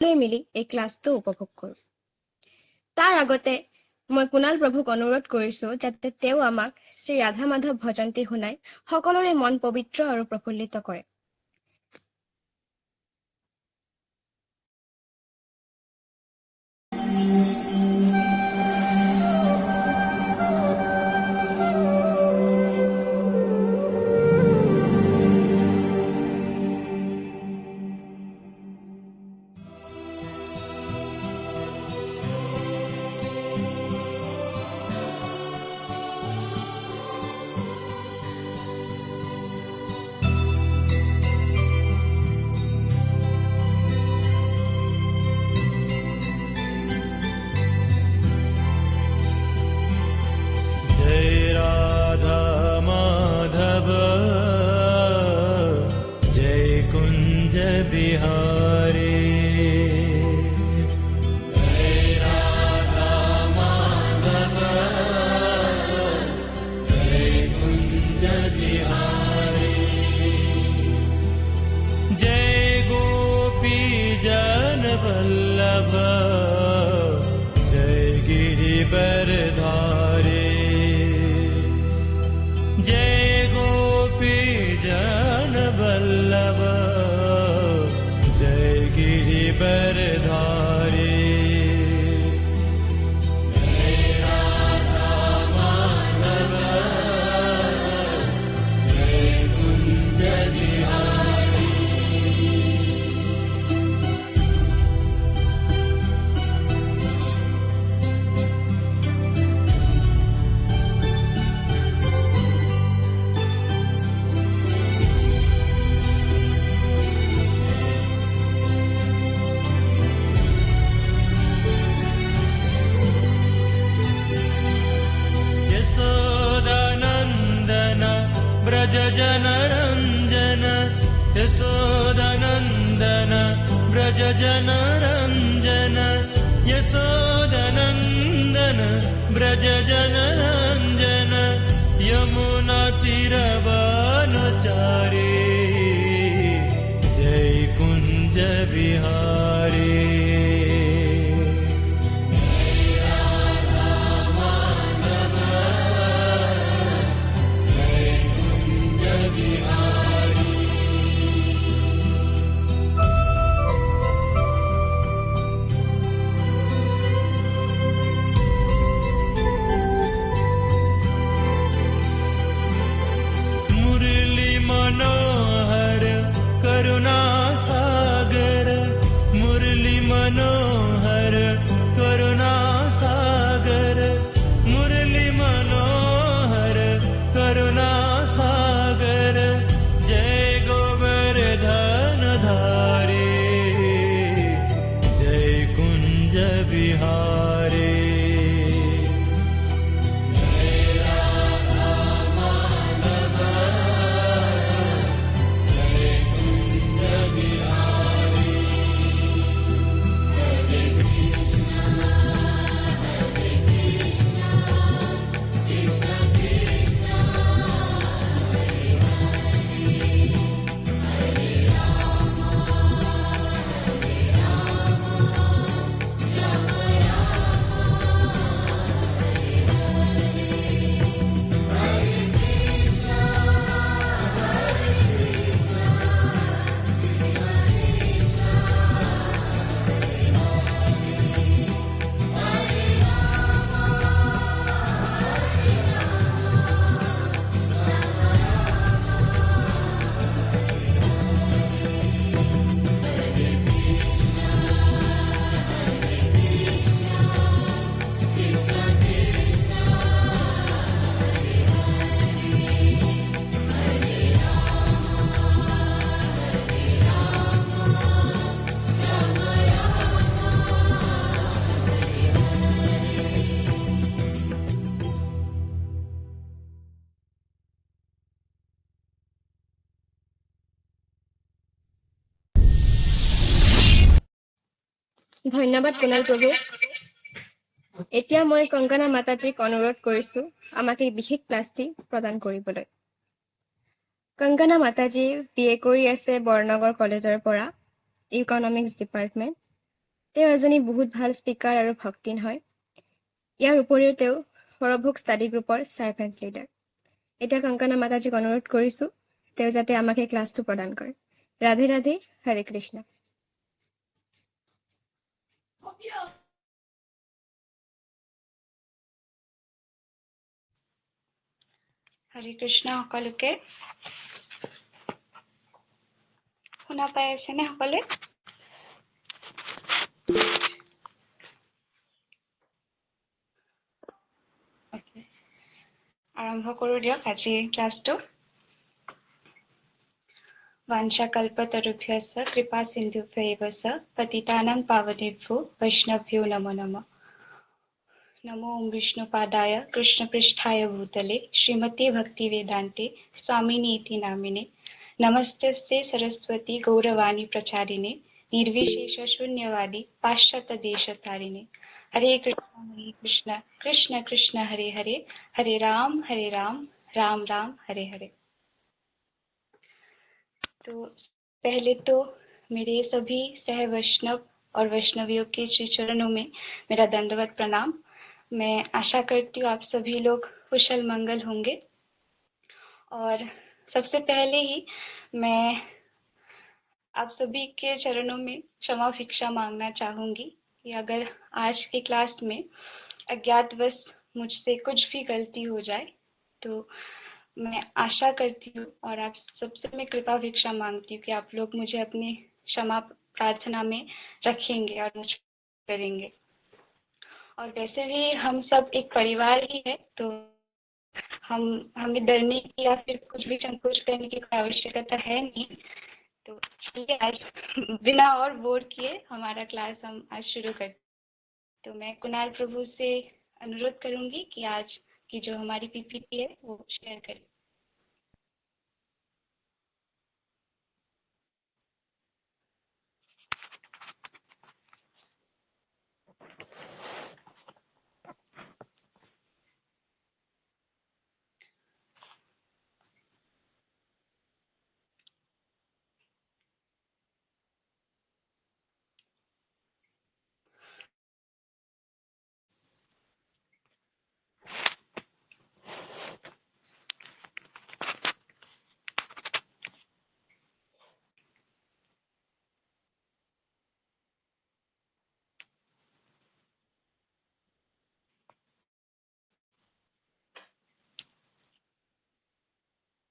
লৈ মিলি এই ক্লাছটো উপভোগ কৰোঁ। তাৰ আগতে মই কুণাল প্ৰভুক অনুৰোধ কৰিছোঁ যাতে তেওঁ আমাক শ্ৰী ৰাধা মাধৱ ভজন্তি শুনাই সকলোৰে মন পবিত্ৰ আৰু প্ৰফুল্লিত কৰে। यशोदनन्दन व्रज जनरञ्जन यशोदनन्दन व्रज जनरञ्जन यमुना तीरवनचारी जय कुञ्ज विहारी। मनोहर करुणा सागर मुरली मनोहर करुणा सागर मुरली मनोहर करुणा सागर जय गोवर्धन धारी जय कुंज विहारी। ধন্যবাদ কুণাল প্ৰভু। এতিয়া মই কংকনা মাতাজীক অনুৰোধ কৰিছোঁ আমাক এই বিশেষ ক্লাছটি প্ৰদান কৰিবলৈ। কংকনা মাতাজী BA কৰি আছে বৰনগৰ কলেজৰ পৰা ইকনমিক্স ডিপাৰ্টমেণ্ট। তেওঁ এজনী বহুত ভাল স্পীকাৰ আৰু ভক্তিন হয়। ইয়াৰ উপৰিও তেওঁ সৰভোগ ষ্টাডি গ্ৰুপৰ ছাৰ্ভেণ্ট লিডাৰ। এতিয়া কংকনা মাতাজীক অনুৰোধ কৰিছোঁ তেওঁ যাতে আমাক এই ক্লাছটো প্ৰদান কৰে। ৰাধে ৰাধে, হৰে কৃষ্ণ। হৰে কৃষ্ণ সকলোকে। শুনা পাই আছেনে সকলোৱে? Okay. আৰম্ভ কৰোঁ দিয়ক আজিৰ ক্লাছটো। वाञ्छाकल्पतरुभ्यश्च कृपा सिन्धुभ्यैव च पतितानां पावनेभ्यो वैष्णव्यो नमो नमः। नमो विष्णुपादाय कृष्णपृष्ठाय भूतले श्रीमते भक्तिवेदान्ते स्वामिनीति नामिने नमस्ते सरस्वती गौरवाणी प्रचारिणे निर्विशेषशून्यवादी पाश्चात्यदेशतारिणे। हरे कृष्ण कृष्ण कृष्ण हरे हरे, हरे राम राम राम हरे हरे। तो पहले तो मेरे सभी सह वैष्णव और वैष्णवियों के श्री चरणों में मेरा दंडवत प्रणाम। मैं आशा करती हूँ आप सभी लोग कुशल मंगल होंगे। और सबसे पहले ही मैं आप सभी के चरणों में क्षमा भिक्षा मांगना चाहूँगी कि अगर आज के क्लास में अज्ञातवश मुझसे कुछ भी गलती हो जाए तो मैं आशा करती हूँ और आप सबसे मैं कृपा भिक्षा मांगती हूँ कि आप लोग मुझे अपनी क्षमा प्रार्थना में रखेंगे और मुझ करेंगे। और वैसे भी हम सब एक परिवार ही है, तो हमें डरने की या फिर कुछ भी संकोच करने की कोई आवश्यकता है नहीं। तो चलिए आज बिना और बोर किए हमारा क्लास हम आज शुरू करते। तो मैं कुणाल प्रभु से अनुरोध करूंगी कि आज की जो हमारी पीपीटी है वो शेयर करें।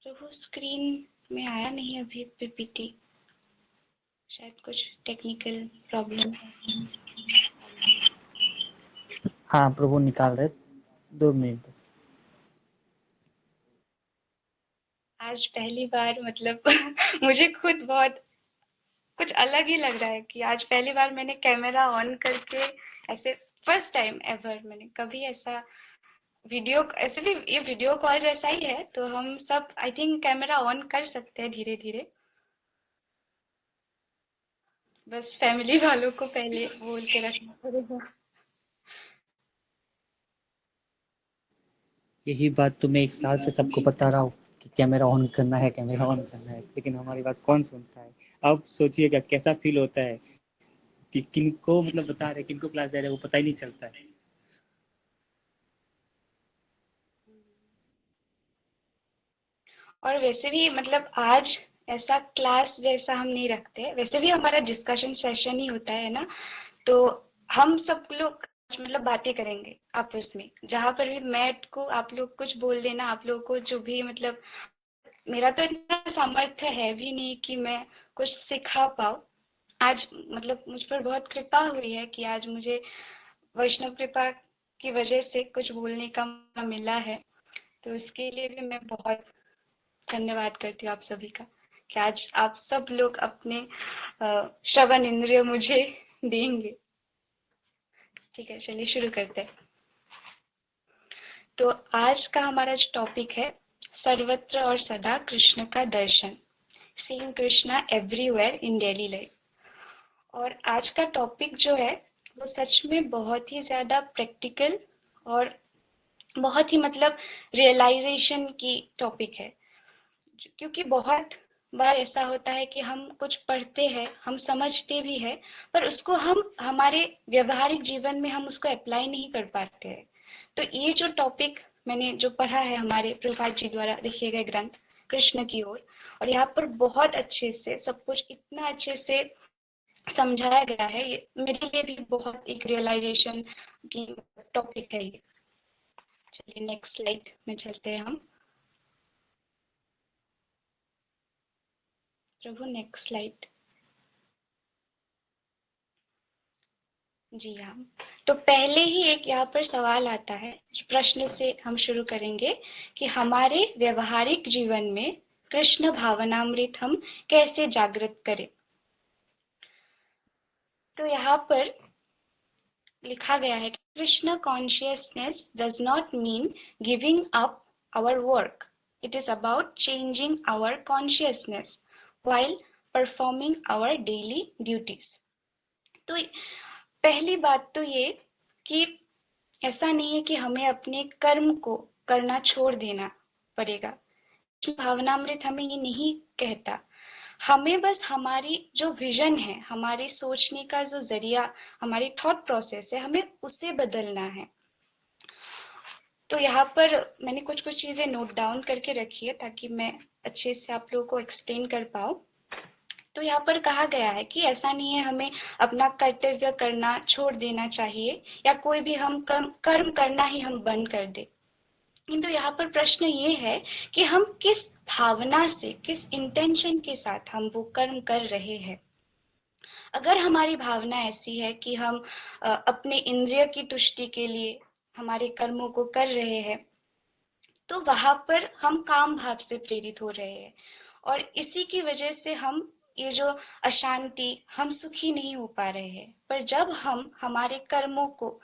प्रभु स्क्रीन में आया नहीं अभी पीपीटी, शायद कुछ टेक्निकल प्रॉब्लम है। हाँ प्रभु निकाल रहे, 2 मिनट बस। आज पहली बार मतलब मुझे खुद बहुत कुछ अलग ही लग रहा है कि आज पहली बार मैंने कैमरा ऑन करके ऐसे फर्स्ट टाइम एवर मैंने कभी ऐसा वीडियो, ऐसे भी ये वीडियो कॉल जैसा ही है तो हम सब आई थिंक कैमरा ऑन कर सकते हैं धीरे धीरे। बस फैमिली वालों को पहले बोल के रखना पड़ेगा। यही बात तो मैं 1 साल से सबको बता रहा हूँ कि कैमरा ऑन करना है, कैमरा ऑन करना है, लेकिन हमारी बात कौन सुनता है। अब सोचिएगा कैसा फील होता है कि किनको मतलब बता रहे, किनको क्लास दे रहे, वो पता ही नहीं चलता है। और वैसे भी मतलब आज ऐसा क्लास जैसा हम नहीं रखते, वैसे भी हमारा डिस्कशन सेशन ही होता है ना, तो हम सब लोग मतलब बातें करेंगे आपस में। जहाँ पर भी मैट को आप लोग कुछ बोल देना, आप लोगों को जो भी मतलब मेरा तो इतना सामर्थ्य है भी नहीं कि मैं कुछ सिखा पाऊँ। आज मतलब मुझ पर बहुत कृपा हुई है कि आज मुझे वैष्णव कृपा की वजह से कुछ बोलने का मौका मिला है, तो इसके लिए भी मैं बहुत धन्यवाद करती हूँ आप सभी का कि आज आप सब लोग अपने श्रवण इंद्रिय मुझे देंगे। ठीक है, चलिए शुरू करते हैं। तो आज का हमारा जो टॉपिक है, सर्वत्र और सदा कृष्ण का दर्शन, seeing Krishna everywhere in daily life. और आज का टॉपिक जो है वो सच में बहुत ही ज़्यादा प्रैक्टिकल और बहुत ही मतलब रियलाइजेशन की टॉपिक है, क्योंकि बहुत बार ऐसा होता है कि हम कुछ पढ़ते हैं, हम समझते भी हैं, पर उसको हम हमारे व्यवहारिक जीवन में हम उसको अप्लाई नहीं कर पाते हैं। तो ये जो टॉपिक मैंने जो पढ़ा है हमारे प्रभुपाद जी द्वारा लिखे गए ग्रंथ कृष्ण की ओर, और यहाँ पर बहुत अच्छे से सब कुछ इतना अच्छे से समझाया गया है, ये मेरे लिए भी बहुत एक रियलाइजेशन की टॉपिक है ये। चलिए नेक्स्ट स्लाइड में चलते हैं हम। प्रभु नेक्स्ट स्लाइड। जी हाँ, तो पहले ही एक यहाँ पर सवाल आता है, प्रश्न से हम शुरू करेंगे कि हमारे व्यवहारिक जीवन में कृष्ण भावनामृत हम कैसे जागृत करें। तो यहाँ पर लिखा गया है कि Krishna consciousness does not mean giving up our work, it is about changing our consciousness while performing our daily duties. तो पहली बात तो ये कि ऐसा नहीं है कि हमें अपने कर्म को करना छोड़ देना पड़ेगा। भावनामृत हमें ये नहीं कहता, हमें बस हमारी जो विजन है, हमारे सोचने का जो जरिया, हमारी थॉट प्रोसेस है, हमें उसे बदलना है। तो यहाँ पर मैंने कुछ चीजें नोट डाउन करके रखी है ताकि मैं अच्छे से आप लोगों को एक्सप्लेन कर पाऊँ। तो यहाँ पर कहा गया है कि ऐसा नहीं है हमें अपना कर्तव्य करना छोड़ देना चाहिए या कोई भी हम कर्म करना ही हम बंद कर दे। किंतु यहाँ पर प्रश्न ये है कि हम किस भावना से, किस इंटेंशन के साथ हम वो कर्म कर रहे हैं। अगर हमारी भावना ऐसी है कि हम अपने इंद्रिय की तुष्टि के लिए हमारे कर्मों को कर रहे हैं, तो वहां पर हम काम भाव से प्रेरित हो रहे हैं और इसी की वजह से हम ये जो अशांति, हम सुखी नहीं हो पा रहे हैं। पर जब हम हमारे कर्मों को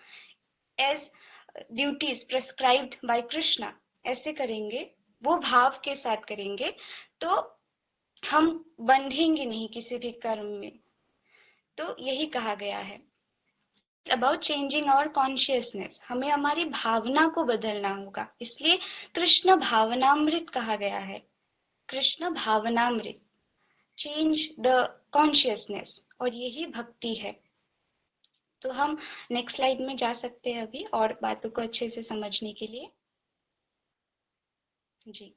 as duties prescribed by Krishna ऐसे करेंगे, वो भाव के साथ करेंगे, तो हम बंधेंगे नहीं किसी भी कर्म में। तो यही कहा गया है अबाउट चेंजिंग आवर कॉन्शियसनेस, हमें हमारी भावना को बदलना होगा, इसलिए कृष्ण भावनामृत कहा गया है। कृष्ण भावनामृत, चेंज द कॉन्शियसनेस, और यही भक्ति है। तो हम नेक्स्ट स्लाइड में जा सकते हैं अभी और बातों को अच्छे से समझने के लिए। जी,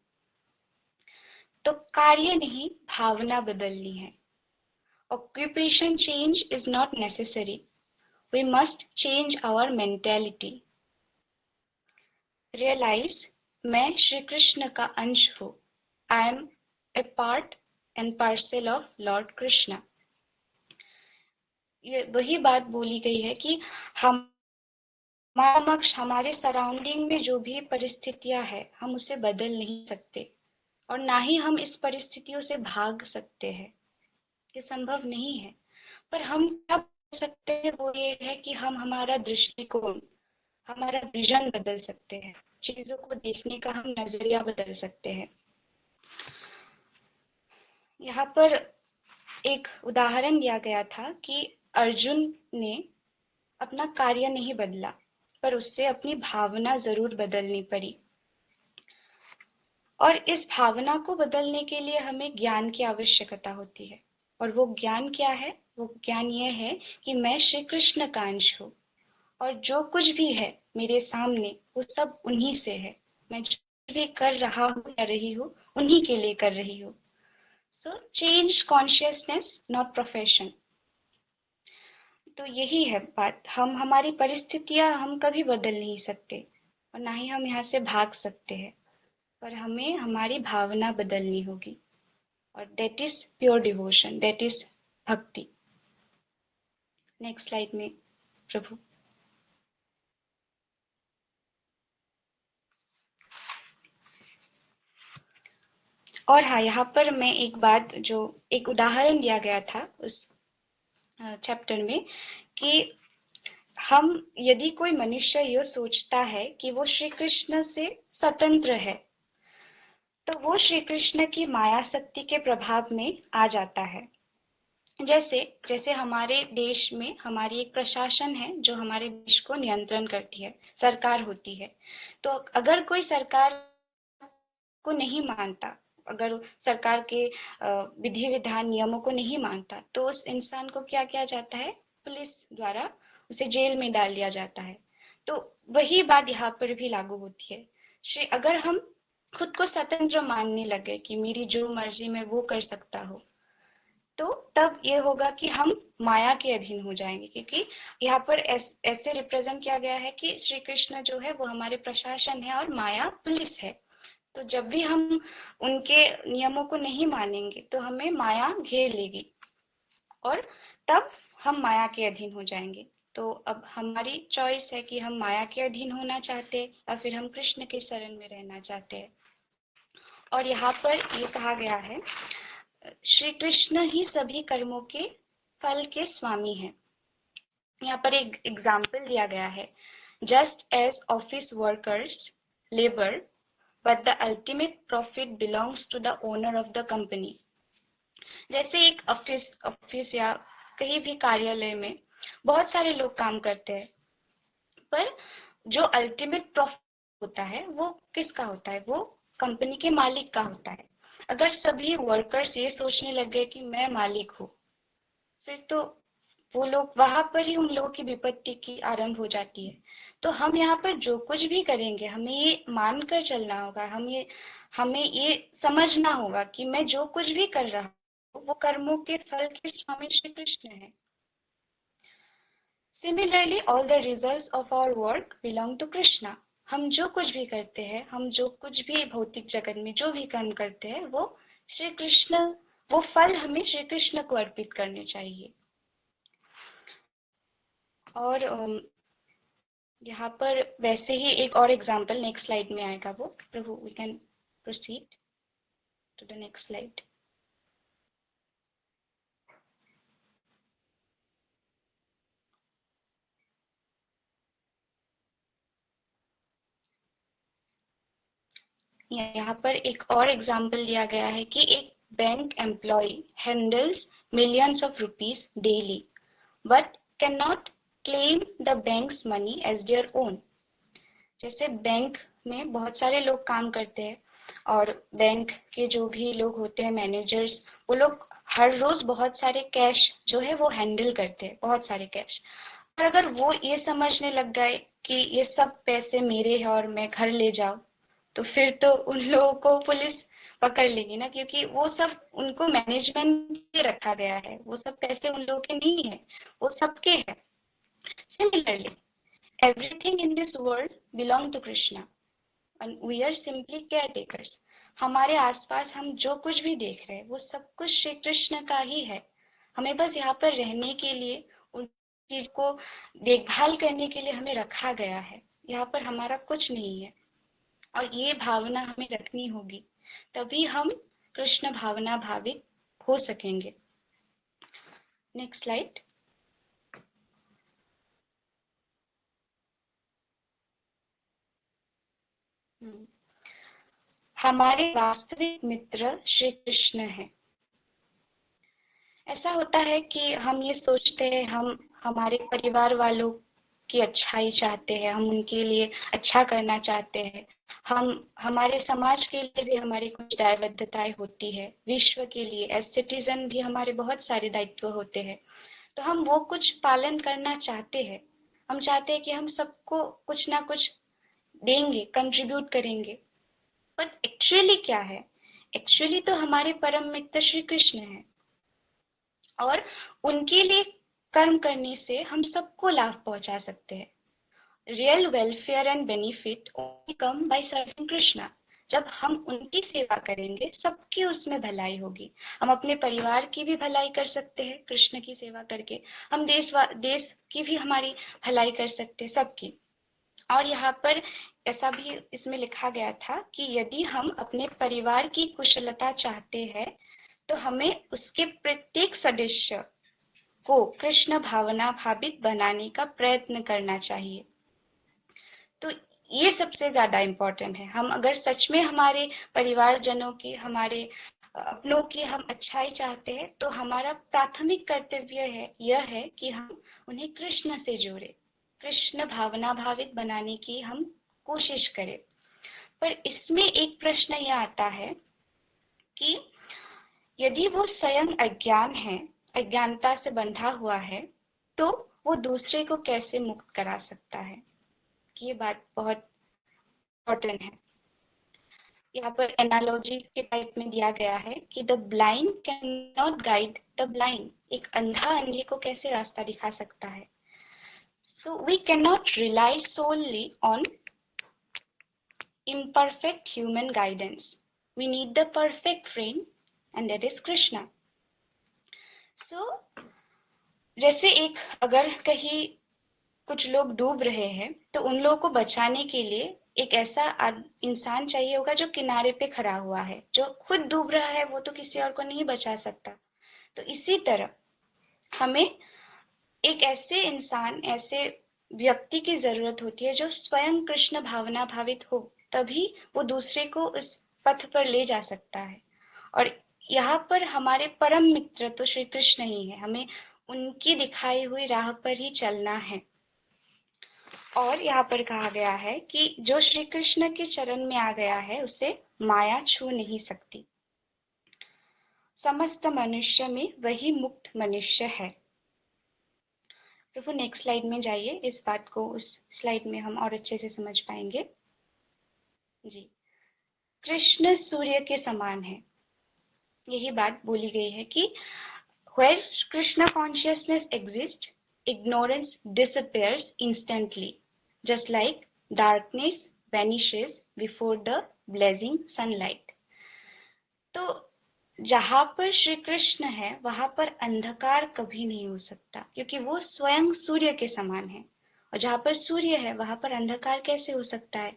तो कार्य नहीं, भावना बदलनी है। Occupation change is not necessary, we must change our mentality. Realize, मैं श्री कृष्ण का अंश हूँ, I am a part and parcel of lord Krishna. ये वही बात बोली गई है कि हमारे सराउंडिंग में जो भी परिस्थितियां है, हम उसे बदल नहीं सकते और ना ही हम इस परिस्थितियों से भाग सकते हैं, ये संभव नहीं है। पर हम क्या कर सकते हैं वो ये है कि हम हमारा दृष्टिकोण, हमारा विजन बदल सकते हैं, चीजों को देखने का हम नजरिया बदल सकते हैं। यहाँ पर एक उदाहरण दिया गया था कि अर्जुन ने अपना कार्य नहीं बदला, पर उससे अपनी भावना जरूर बदलनी पड़ी। और इस भावना को बदलने के लिए हमें ज्ञान की आवश्यकता होती है। और वो ज्ञान क्या है? वो ज्ञान ये है कि मैं श्री कृष्ण का अंश हूँ और जो कुछ भी है मेरे सामने वो सब उन्हीं से है। मैं जो भी कर रहा हूँ या रही हूँ उन्हीं के लिए कर रही हूँ। So change consciousness, not profession. तो यही है बात, हम हमारी परिस्थितियां हम कभी बदल नहीं सकते और ना ही हम यहाँ से भाग सकते हैं, पर हमें हमारी भावना बदलनी होगी और that is pure devotion, that is भक्ति। नेक्स्ट स्लाइड में प्रभु। और हाँ, यहाँ पर मैं एक बात, जो एक उदाहरण दिया गया था उस चैप्टर में, कि हम यदि कोई मनुष्य यह सोचता है कि वो श्री कृष्ण से स्वतंत्र है, तो वो श्री कृष्ण की माया शक्ति के प्रभाव में आ जाता है। जैसे हमारे देश में हमारी एक प्रशासन है जो हमारे देश को नियंत्रण करती है, सरकार होती है। तो अगर कोई सरकार को नहीं मानता, अगर सरकार के विधि विधान नियमों को नहीं मानता तो उस इंसान को क्या किया जाता है, पुलिस द्वारा उसे जेल में डाल दिया जाता है। तो वही बात यहाँ पर भी लागू होती है। अगर हम खुद को स्वतंत्र मानने लगे कि मेरी जो मर्जी मैं वो कर सकता हूँ, तो तब ये होगा कि हम माया के अधीन हो जाएंगे, क्योंकि यहाँ पर ऐसे रिप्रेजेंट किया गया है कि श्री कृष्ण जो है वो हमारे प्रशासन है और माया पुलिस है। तो जब भी हम उनके नियमों को नहीं मानेंगे तो हमें माया घेर लेगी और तब हम माया के अधीन हो जाएंगे। तो अब हमारी चॉइस है कि हम माया के अधीन होना चाहते हैं या फिर हम कृष्ण के शरण में रहना चाहते हैं। और यहाँ पर ये कहा गया है, श्री कृष्ण ही सभी कर्मों के फल के स्वामी हैं। यहाँ पर एक एग्जाम्पल दिया गया है, just as office workers labour but the ultimate profit belongs to the owner of the company. जैसे एक ऑफिस या कहीं भी कार्यालय में बहुत सारे लोग काम करते हैं, पर जो अल्टीमेट प्रॉफिट होता है वो किसका होता है, वो कंपनी के मालिक का होता है। अगर सभी वर्कर्स ये सोचने लग गए कि मैं मालिक हूँ, फिर तो वो लोग वहां पर ही उन लोगों की विपत्ति की आरंभ हो जाती है। तो हम यहाँ पर जो कुछ भी करेंगे हमें ये मानकर चलना होगा, हमें ये समझना होगा कि मैं जो कुछ भी कर रहा हूँ वो कर्मों के फल के स्वामी श्री कृष्ण है। Similarly, all the results of our work belong to Krishna. हम जो कुछ भी करते हैं, हम जो कुछ भी भौतिक जगत में जो भी कर्म करते हैं, वो श्री कृष्ण, वो फल हमें श्री कृष्ण को अर्पित करने चाहिए। और यहाँ पर वैसे ही एक और एग्जाम्पल नेक्स्ट स्लाइड में आएगा वो। Prabhu, we can proceed to the next slide. यहाँ पर एक और एग्जाम्पल दिया गया है कि एक bank employee handles millions of rupees daily but can not claim the bank's money as their own. जैसे बैंक में बहुत सारे लोग काम करते हैं और बैंक के जो भी लोग होते हैं मैनेजर्स, वो लोग हर रोज बहुत सारे कैश जो है वो हैंडल करते हैं, बहुत सारे कैश। और अगर वो ये समझने लग गए कि ये सब पैसे मेरे हैं और मैं घर ले जाऊं, तो फिर तो उन लोगों को पुलिस पकड़ लेगी ना, क्योंकि वो सब उनको मैनेजमेंट से रखा गया है, वो सब पैसे उन लोगों के नहीं है, वो सबके हैं। Similarly, everything in this world belong to Krishna and we are simply caretakers. हमारे आसपास हम जो कुछ भी देख रहे हैं वो सब कुछ श्री कृष्ण का ही है। हमें बस यहाँ पर रहने के लिए, उन चीज को देखभाल करने के लिए हमें रखा गया है। यहाँ पर हमारा कुछ नहीं है और ये भावना हमें रखनी होगी, तभी हम कृष्ण भावना भावित हो सकेंगे। Next slide. हमारे वास्तविक मित्र श्री कृष्ण है। ऐसा होता है कि हम ये सोचते हैं, हम हमारे परिवार वालों की अच्छाई चाहते हैं, हम उनके लिए अच्छा करना चाहते हैं, हम हमारे समाज के लिए भी हमारी कुछ दायबद्धताएं होती है, विश्व के लिए एज सिटीजन भी हमारे बहुत सारे दायित्व होते हैं। तो हम वो कुछ पालन करना चाहते हैं, हम चाहते हैं कि हम सबको कुछ ना कुछ देंगे, कंट्रीब्यूट करेंगे। पर एक्चुअली क्या है, एक्चुअली तो हमारे परम मित्र श्री कृष्ण है और उनके लिए कर्म करने से हम सबको लाभ पहुंचा सकते हैं। Real welfare and benefit only come by serving Krishna. जब हम उनकी सेवा करेंगे सबकी उसमें भलाई होगी। हम अपने परिवार की भी भलाई कर सकते हैं कृष्ण की सेवा करके, हम देश की भी हमारी भलाई कर सकते हैं, सबकी। और यहाँ पर ऐसा भी इसमें लिखा गया था कि यदि हम अपने परिवार की कुशलता चाहते हैं तो हमें उसके प्रत्येक सदस्य को कृष्ण भावना भावित बनाने का प्रयत्न करना चाहिए। तो ये सबसे ज्यादा इम्पोर्टेंट है। हम अगर सच में हमारे परिवारजनों की, हमारे अपनों की हम अच्छाई चाहते हैं तो हमारा प्राथमिक कर्तव्य है यह है कि हम उन्हें कृष्ण से जोड़े, कृष्ण भावना भावित बनाने की हम कोशिश करें। पर इसमें एक प्रश्न यह आता है कि यदि वो स्वयं अज्ञान है, अज्ञानता से बंधा हुआ है, तो वो दूसरे को कैसे मुक्त करा सकता है। ये बात बहुत इम्पोर्टेंट है। यहाँ पर एनालॉजी के टाइप में दिया गया है कि the blind can not guide the blind. एक अंधा अंधे को कैसे रास्ता दिखा सकता है। So we can not rely solely on imperfect human guidance. We need the perfect friend, and that is Krishna. So, जैसे एक अगर कहीं कुछ लोग डूब रहे हैं तो उन लोगों को बचाने के लिए एक ऐसा इंसान चाहिए होगा जो किनारे पे खड़ा हुआ है। जो खुद डूब रहा है वो तो किसी और को नहीं बचा सकता। तो इसी तरह हमें एक ऐसे इंसान, ऐसे व्यक्ति की जरूरत होती है जो स्वयं कृष्ण भावना भावित हो, तभी वो दूसरे को उस पथ पर ले जा सकता है। और यहाँ पर हमारे परम मित्र तो श्री कृष्ण ही है। हमें उनकी दिखाई हुई राह पर ही चलना है। और यहाँ पर कहा गया है कि जो श्री कृष्ण के चरण में आ गया है उसे माया छू नहीं सकती। समस्त मनुष्य में वही मुक्त मनुष्य है। तो नेक्स्ट स्लाइड में जाइए। इस बात को उस स्लाइड में हम और अच्छे से समझ पाएंगे। जी, कृष्ण सूर्य के समान है। यही बात बोली गई है कि where Krishna consciousness exists, ignorance disappears instantly, just like darkness vanishes before the blazing sunlight. तो जहाँ पर श्री कृष्ण है वहाँ पर अंधकार कभी नहीं हो सकता, क्योंकि वो स्वयं सूर्य के समान है। और जहाँ पर सूर्य है वहाँ पर अंधकार कैसे हो सकता है।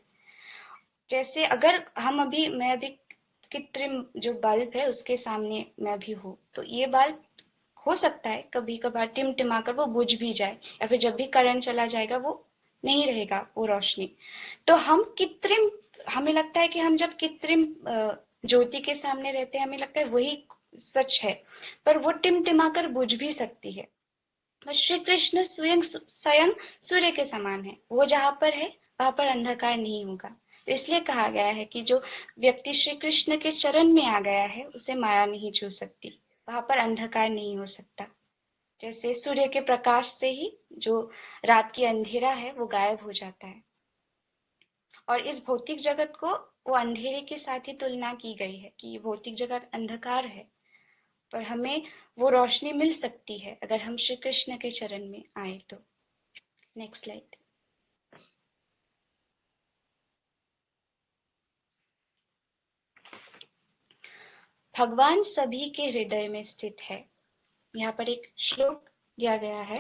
जैसे अगर मैं अभी कृत्रिम जो बल्ब है उसके सामने मैं भी हूँ, तो ये बल्ब हो सकता है कभी कभार टिमटिमाकर वो बुझ भी जाए, या फिर जब भी करंट चला जाएगा वो नहीं रहेगा वो रोशनी। तो हमें लगता है कि हम जब कृत्रिम ज्योति के सामने रहते हैं हमें लगता है वही सच है, पर वो टिमटिमाकर बुझ भी सकती है। तो श्री कृष्ण स्वयं सूर्य के समान है। वो जहाँ पर है वहाँ पर अंधकार नहीं होगा। तो इसलिए कहा गया है कि जो व्यक्ति श्री कृष्ण के चरण में आ गया है उसे माया नहीं छू सकती, वहाँ पर अंधकार नहीं हो सकता। जैसे सूर्य के प्रकाश से ही जो रात की अंधेरा है वो गायब हो जाता है। और इस भौतिक जगत को वो अंधेरे के साथ ही तुलना की गई है कि भौतिक जगत अंधकार है, पर हमें वो रोशनी मिल सकती है अगर हम श्री कृष्ण के चरण में आए तो। Next slide. भगवान सभी के हृदय में स्थित है। यहाँ पर एक श्लोक दिया गया है।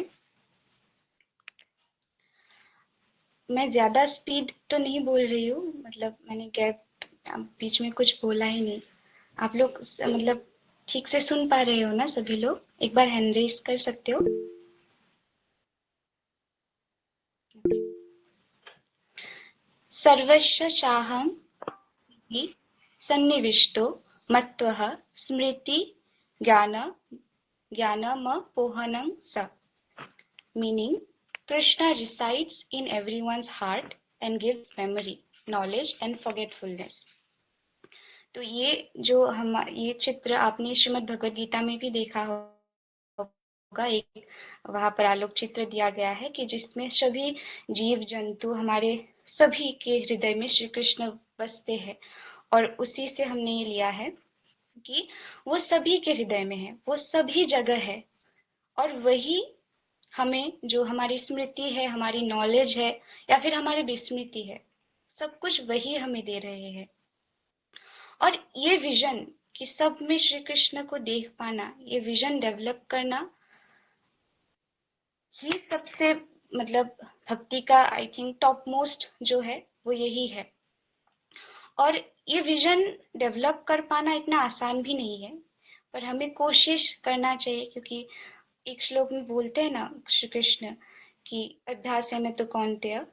मैं ज्यादा स्पीड तो नहीं बोल रही हूँ, मतलब मैंने गैप बीच में कुछ बोला ही नहीं। आप लोग मतलब ठीक से सुन पा रहे हो ना सभी लोग? एक बार हैंड रेज कर सकते हो। सर्वस्य चाहं हि सन्निविष्टो मत्वः स्मृति ज्ञानमपोहनं स। Meaning, Krishna resides in everyone's heart and gives memory, knowledge and forgetfulness. तो ये चित्र आपने श्रीमद् भगवद गीता में भी देखा होगा। एक वहाँ पर आलोक चित्र दिया गया है कि जिसमें सभी जीव जंतु हमारे सभी के हृदय में श्री कृष्ण बसते हैं। और उसी से हमने ये लिया है कि वो सभी के हृदय में है, वो सभी जगह है। और वही हमें जो हमारी स्मृति है, हमारी नॉलेज है या फिर हमारी विस्मृति है, सब कुछ वही हमें दे रहे हैं। और ये विजन कि सब में श्री कृष्ण को देख पाना, ये विजन डेवलप करना ही सबसे मतलब भक्ति का आई थिंक टॉप मोस्ट जो है वो यही है। और ये विजन डेवलप कर पाना इतना आसान भी नहीं है, पर हमें कोशिश करना चाहिए, क्योंकि एक श्लोक में बोलते हैं ना श्री कृष्ण कि अभ्यास है न तो कौन्तेय,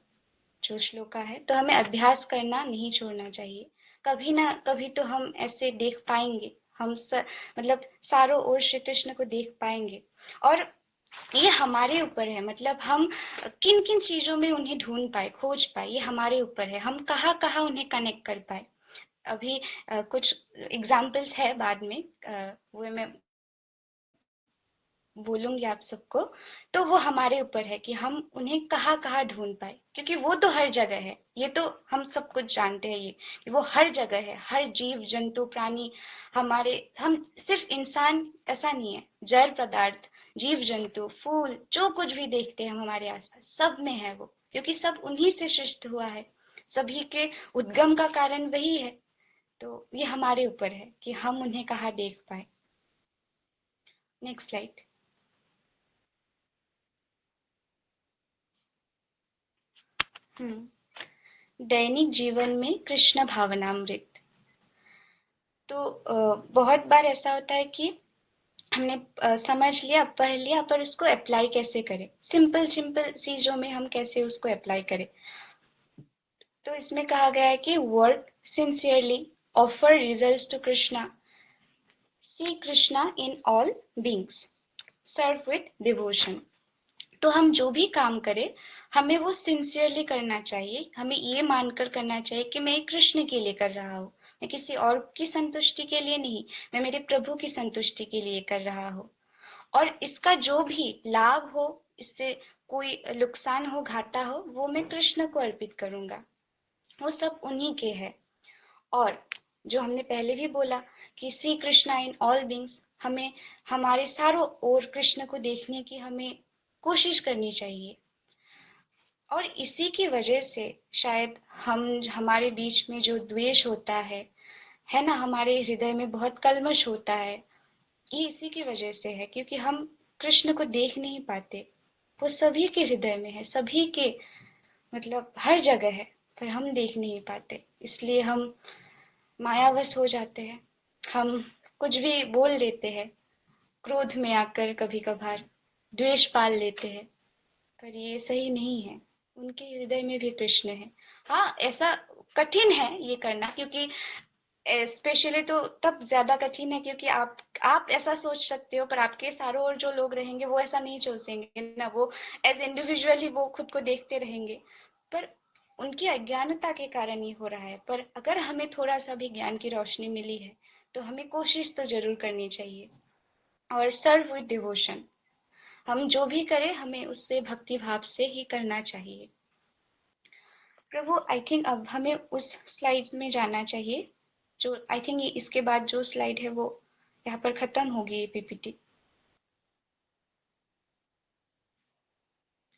जो श्लोका है। तो हमें अभ्यास करना नहीं छोड़ना चाहिए। कभी ना कभी तो हम ऐसे देख पाएंगे, मतलब चारों ओर श्री कृष्ण को देख पाएंगे। और ये हमारे ऊपर है, मतलब हम किन किन चीजों में उन्हें ढूंढ पाए, खोज पाए, ये हमारे ऊपर है। हम कहाँ कहाँ उन्हें कनेक्ट कर पाए। अभी कुछ एग्जाम्पल्स है, बाद में वो मैं बोलूंगी आप सबको। तो वो हमारे ऊपर है कि हम उन्हें कहाँ कहाँ ढूंढ पाए, क्योंकि वो तो हर जगह है। ये तो हम सब कुछ जानते हैं, ये कि वो हर जगह है। हर जीव जंतु प्राणी, हमारे, हम सिर्फ इंसान ऐसा नहीं है, जड़ पदार्थ, जीव जंतु, फूल, जो कुछ भी देखते हैं हम हमारे आसपास, सब में है वो, क्योंकि सब उन्हीं से सृष्टि हुआ है। सभी के उद्गम का कारण वही है। तो ये हमारे ऊपर है कि हम उन्हें कहाँ देख पाए। Next slide. दैनिक जीवन में कृष्ण भावनामृत। तो बहुत बार ऐसा होता है कि हमने समझ लिया, पढ़ लिया, पर उसको अप्लाई कैसे करें, सिंपल सिंपल चीजों में हम कैसे उसको अप्लाई करें। तो इसमें कहा गया है कि work sincerely, offer results to Krishna, see Krishna in all beings, serve with devotion. तो हम जो भी काम करें, हमें वो सिंसियरली करना चाहिए। हमें ये मानकर करना चाहिए कि मैं कृष्ण के लिए कर रहा हूँ, मैं किसी और की संतुष्टि के लिए नहीं, मैं मेरे प्रभु की संतुष्टि के लिए कर रहा हूँ। और इसका जो भी लाभ हो, इससे कोई नुकसान हो, घाटा हो, वो मैं कृष्ण को अर्पित करूंगा। वो सब उन्हीं के है। और जो हमने पहले भी बोला कि Shri Krishna in all beings, हमें हमारे चारों ओर कृष्ण को देखने की हमें कोशिश करनी चाहिए। और इसी की वजह से शायद हमारे बीच में जो द्वेष होता है ना, हमारे हृदय में बहुत कल्मश होता है, ये इसी की वजह से है, क्योंकि हम कृष्ण को देख नहीं पाते। वो सभी के हृदय में है, सभी के, मतलब हर जगह है, पर हम देख नहीं पाते। इसलिए हम मायावश हो जाते हैं, हम कुछ भी बोल देते हैं, क्रोध में आकर कभी कभार द्वेष पाल लेते हैं, पर ये सही नहीं है। उनके हृदय में भी कृष्ण है। हाँ, ऐसा कठिन है ये करना, क्योंकि स्पेशली तो तब ज्यादा कठिन है क्योंकि आप ऐसा सोच सकते हो, पर आपके चारों ओर जो लोग रहेंगे वो ऐसा नहीं सोचेंगे ना, वो एज इंडिविजुअल ही वो खुद को देखते रहेंगे। पर उनकी अज्ञानता के कारण ही हो रहा है। पर अगर हमें थोड़ा सा भी ज्ञान की रोशनी मिली है, तो हमें कोशिश तो जरूर करनी चाहिए। और सर्व विद डिवोशन, हम जो भी करें हमें उससे भक्ति भाव से ही करना चाहिए। प्रभु, आई थिंक अब हमें उस स्लाइड में जाना चाहिए, जो आई थिंक इसके बाद जो स्लाइड है वो यहाँ पर खत्म होगी, ये पीपीटी।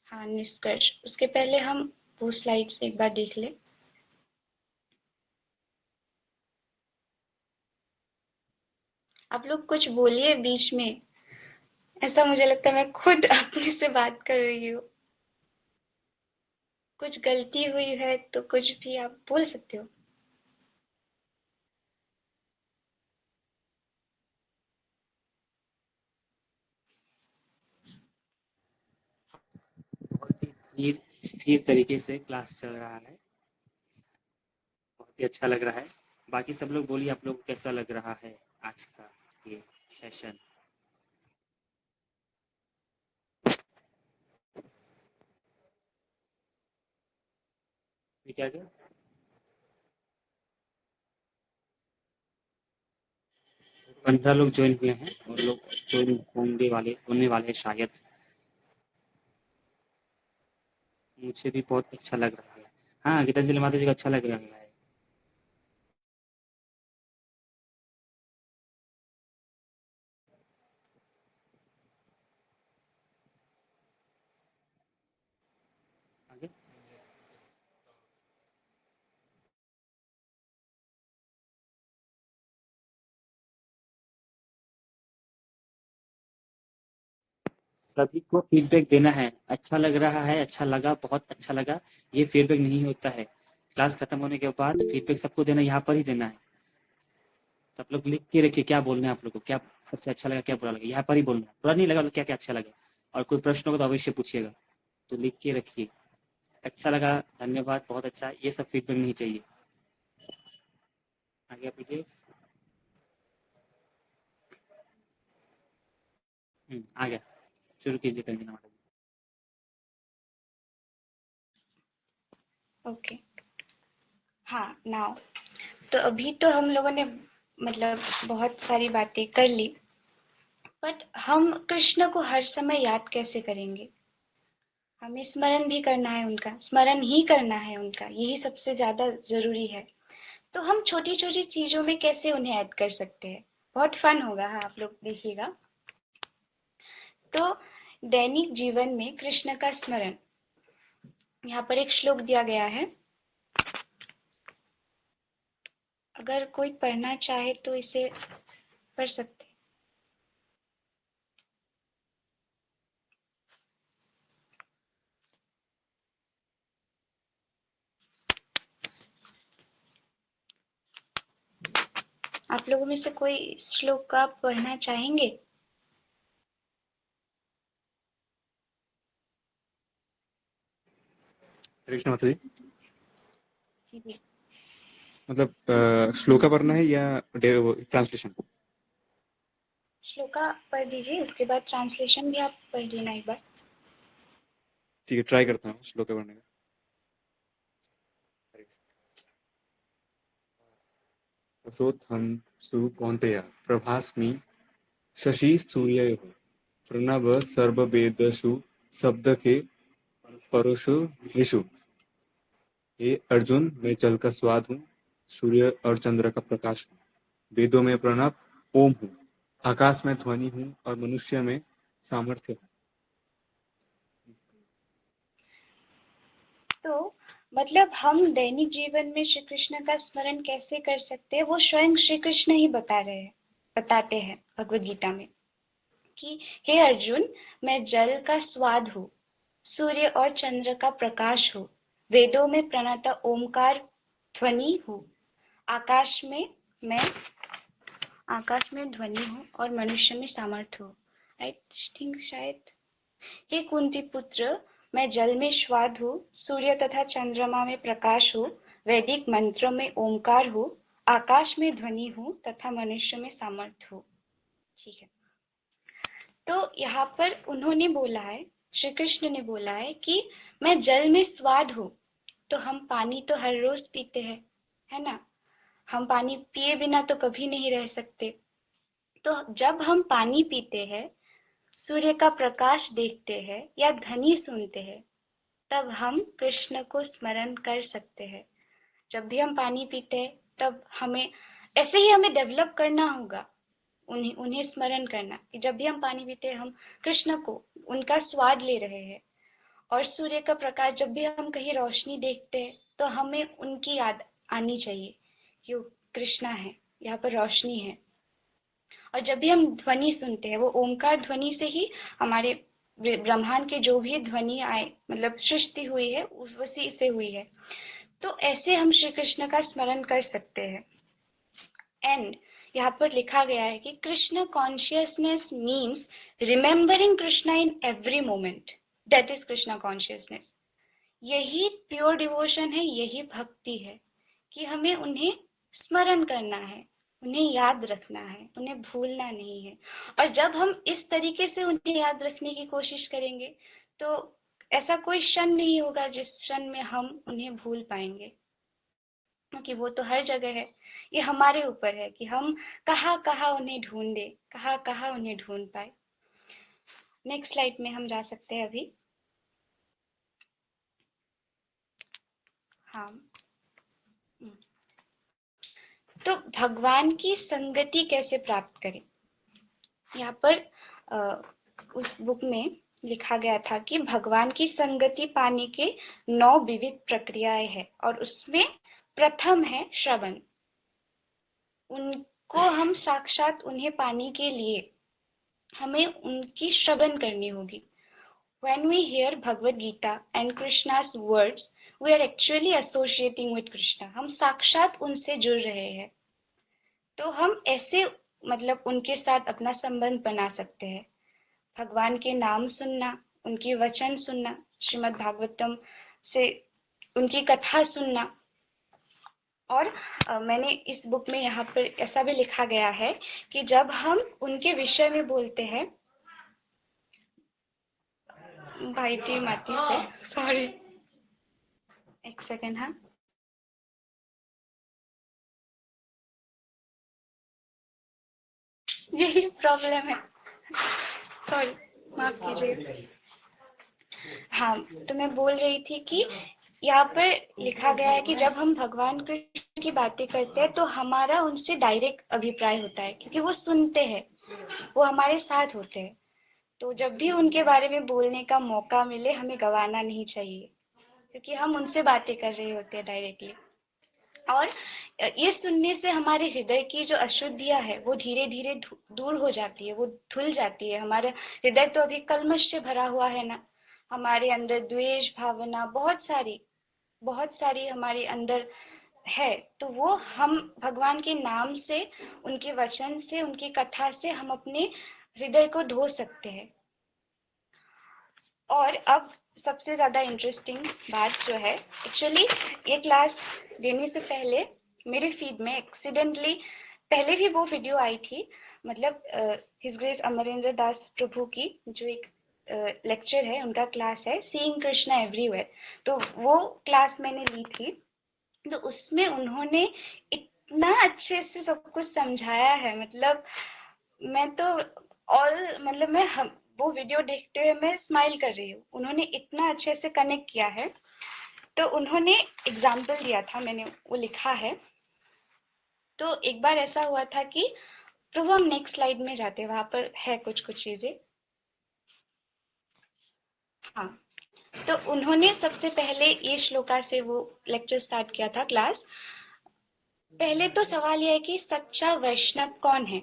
हाँ, निष्कर्ष। उसके पहले हम वो स्लाइड से एक बार देख ले। आप लोग कुछ बोलिए बीच में, ऐसा मुझे लगता है मैं खुद अपने से बात कर रही हूँ। कुछ गलती हुई है तो कुछ भी आप बोल सकते हो। बहुत ही स्थिर स्थिर तरीके से क्लास चल रहा है, बहुत ही अच्छा लग रहा है। बाकी सब लोग बोलिए, आप लोग को कैसा लग रहा है आज का ये सेशन? क्या क्या 15 लोग ज्वाइन हुए हैं और लोग ज्वाइन होने वाले शायद। मुझे भी बहुत अच्छा लग रहा है। हाँ, गीतांजलि माता जी को अच्छा लग रहा है। आगे सभी को फीडबैक देना है। अच्छा लग रहा है, अच्छा लगा, बहुत अच्छा लगा, ये फीडबैक नहीं होता है। क्लास खत्म होने के बाद फीडबैक सबको देना, यहाँ पर ही देना है। तो आप लोग लिख के रखिए क्या बोलना है आप लोग को, क्या सबसे अच्छा लगा, क्या बुरा लगा, यहाँ पर ही बोलना है। बुरा नहीं लगा तो क्या क्या अच्छा लगा, और कोई प्रश्न होगा तो अवश्य पूछिएगा। तो लिख के रखिए। अच्छा लगा, धन्यवाद, बहुत अच्छा, ये सब फीडबैक नहीं चाहिए। आगे आप लिखिए। आ गया, शुरू कीजिए कंगना माता जी। ओके, हाँ, नाउ तो अभी तो हम लोगों ने मतलब बहुत सारी बातें कर ली, बट हम कृष्ण को हर समय याद कैसे करेंगे? हमें स्मरण भी करना है उनका, स्मरण ही करना है उनका, यही सबसे ज़्यादा ज़रूरी है। तो हम छोटी छोटी चीज़ों में कैसे उन्हें ऐड कर सकते हैं? बहुत फन होगा, हाँ, आप लोग देखिएगा। तो दैनिक जीवन में कृष्ण का स्मरण, यहाँ पर एक श्लोक दिया गया है, अगर कोई पढ़ना चाहे तो इसे पढ़ सकते हैं। आप लोगों में से कोई श्लोक आप पढ़ना चाहेंगे? कृष्ण माता जी, जी जी। मतलब श्लोका पढ़ना है या ट्रांसलेशन? श्लोका पढ़ दीजिए, उसके बाद ट्रांसलेशन भी आप पढ़ लेना एक बार। ठीक है, ट्राई करता हूँ श्लोका पढ़ने का। असोत्थं सु कौन्तेय प्रभास्मि शशि सूर्ययोः प्रणव सर्ववेदसु शब्दके परोषु ऋषु। हे अर्जुन, मैं जल का स्वाद हूँ, सूर्य और चंद्र का प्रकाश हूँ, वेदों में प्रणव ओम हूँ, आकाश में ध्वनि हूँ और मनुष्य में सामर्थ्य हूँ। तो मतलब हम दैनिक जीवन में श्री कृष्ण का स्मरण कैसे कर सकते हैं, वो स्वयं श्री कृष्ण ही बताते हैं भगवद गीता में कि हे अर्जुन, मैं जल का स्वाद हूँ, सूर्य और चंद्र का प्रकाश हूँ, वेदों में प्रणत ओमकार ध्वनि हूँ, आकाश में ध्वनि हूँ और मनुष्य में सामर्थ्य हूँ। आई थिंक शायद, हे कुंती पुत्र, मैं जल में स्वाद हूँ, सूर्य तथा चंद्रमा में प्रकाश हूँ, वैदिक मंत्रों में ओमकार हूँ, आकाश में ध्वनि हूँ तथा मनुष्य में सामर्थ्य हूँ। ठीक है, तो यहाँ पर उन्होंने बोला है, श्री कृष्ण ने बोला है कि मैं जल में स्वाद हूँ। तो हम पानी तो हर रोज पीते हैं, है ना? हम पानी पिए बिना तो कभी नहीं रह सकते। तो जब हम पानी पीते हैं, सूर्य का प्रकाश देखते हैं या ध्वनि सुनते हैं, तब हम कृष्ण को स्मरण कर सकते हैं। जब भी हम पानी पीते हैं, तब हमें ऐसे ही हमें डेवलप करना होगा, उन्हें स्मरण करना कि जब भी हम पानी पीते हैं, हम कृष्ण को, उनका स्वाद ले रहे हैं। और सूर्य का प्रकाश, जब भी हम कहीं रोशनी देखते हैं, तो हमें उनकी याद आनी चाहिए कि वो कृष्णा है, यहाँ पर रोशनी है। और जब भी हम ध्वनि सुनते हैं, वो ओमकार ध्वनि से ही हमारे ब्रह्मांड के जो भी ध्वनि आए, मतलब सृष्टि हुई है, उसी से हुई है। तो ऐसे हम श्री कृष्ण का स्मरण कर सकते हैं। एंड यहाँ पर लिखा गया है कि Krishna consciousness means remembering Krishna in every moment, that is Krishna consciousness. यही प्योर डिवोशन है, यही भक्ति है कि हमें उन्हें स्मरण करना है, उन्हें याद रखना है, उन्हें भूलना नहीं है। और जब हम इस तरीके से उन्हें याद रखने की कोशिश करेंगे, तो ऐसा कोई क्षण नहीं होगा जिस क्षण में हम उन्हें भूल पाएंगे, क्योंकि वो तो हर जगह है। ये हमारे ऊपर है कि हम कहाँ कहाँ उन्हें ढूंढे, कहाँ कहाँ उन्हें ढूंढ पाए। नेक्स्ट स्लाइड में हम जा सकते हैं अभी। हाँ, तो भगवान की संगति कैसे प्राप्त करें? यहाँ पर उस बुक में लिखा गया था कि भगवान की संगति पाने के 9 विविध प्रक्रियाएं हैं, और उसमें प्रथम है श्रवण। उनको हम साक्षात उन्हें पाने के लिए हमें उनकी श्रवण करनी होगी। When we hear Bhagavad Gita and Krishna's words, we are actually associating with Krishna. हम साक्षात उनसे जुड़ रहे हैं। तो हम ऐसे मतलब उनके साथ अपना संबंध बना सकते हैं। भगवान के नाम सुनना, उनके वचन सुनना, श्रीमद् भागवतम से उनकी कथा सुनना। और मैंने इस बुक में यहाँ पर ऐसा भी लिखा गया है कि जब हम उनके विषय में बोलते हैं, भाईटी माती से, सॉरी एक सेकेंड, हाँ, यही प्रॉब्लम है, सॉरी, माफ कीजिए। हाँ, तो मैं बोल रही थी कि यहाँ पर लिखा गया है कि जब हम भगवान कृष्ण की बातें करते हैं तो हमारा उनसे डायरेक्ट अभिप्राय होता है, क्योंकि वो सुनते हैं, वो हमारे साथ होते हैं। तो जब भी उनके बारे में बोलने का मौका मिले हमें गंवाना नहीं चाहिए, क्योंकि हम उनसे बातें कर रहे होते हैं डायरेक्टली। और ये सुनने से हमारे हृदय की जो अशुद्धियाँ है वो धीरे धीरे दूर हो जाती है, वो धुल जाती है। हमारा हृदय तो अभी कलमश से भरा हुआ है ना, हमारे अंदर द्वेष भावना बहुत सारी हमारे अंदर है। तो वो हम भगवान के नाम से, उनके वचन से, उनकी कथा से हम अपने हृदय को धो सकते हैं। और अब सबसे ज़्यादा इंटरेस्टिंग बात जो है, एक्चुअली ये क्लास देने से पहले मेरे फीड में एक्सीडेंटली पहले भी वो वीडियो आई थी, मतलब हिज ग्रेस अमरेंद्र दास प्रभु की जो एक लेक्चर है, उनका क्लास है सीइंग कृष्णा एवरीवेयर। तो वो क्लास मैंने ली थी, तो उसमें उन्होंने इतना अच्छे से सब कुछ समझाया है, मतलब मैं तो वो वीडियो देखते हुए मैं स्माइल कर रही हूँ। उन्होंने इतना अच्छे से कनेक्ट किया है। तो उन्होंने एग्जाम्पल दिया था, मैंने वो लिखा है। तो एक बार ऐसा हुआ था कि प्रभु, हम नेक्स्ट स्लाइड में जाते हैं, वहां पर है कुछ चीजें। हाँ, तो उन्होंने सबसे पहले ये श्लोका से वो लेक्चर स्टार्ट किया था क्लास। पहले तो सवाल यह है कि सच्चा वैष्णव कौन है।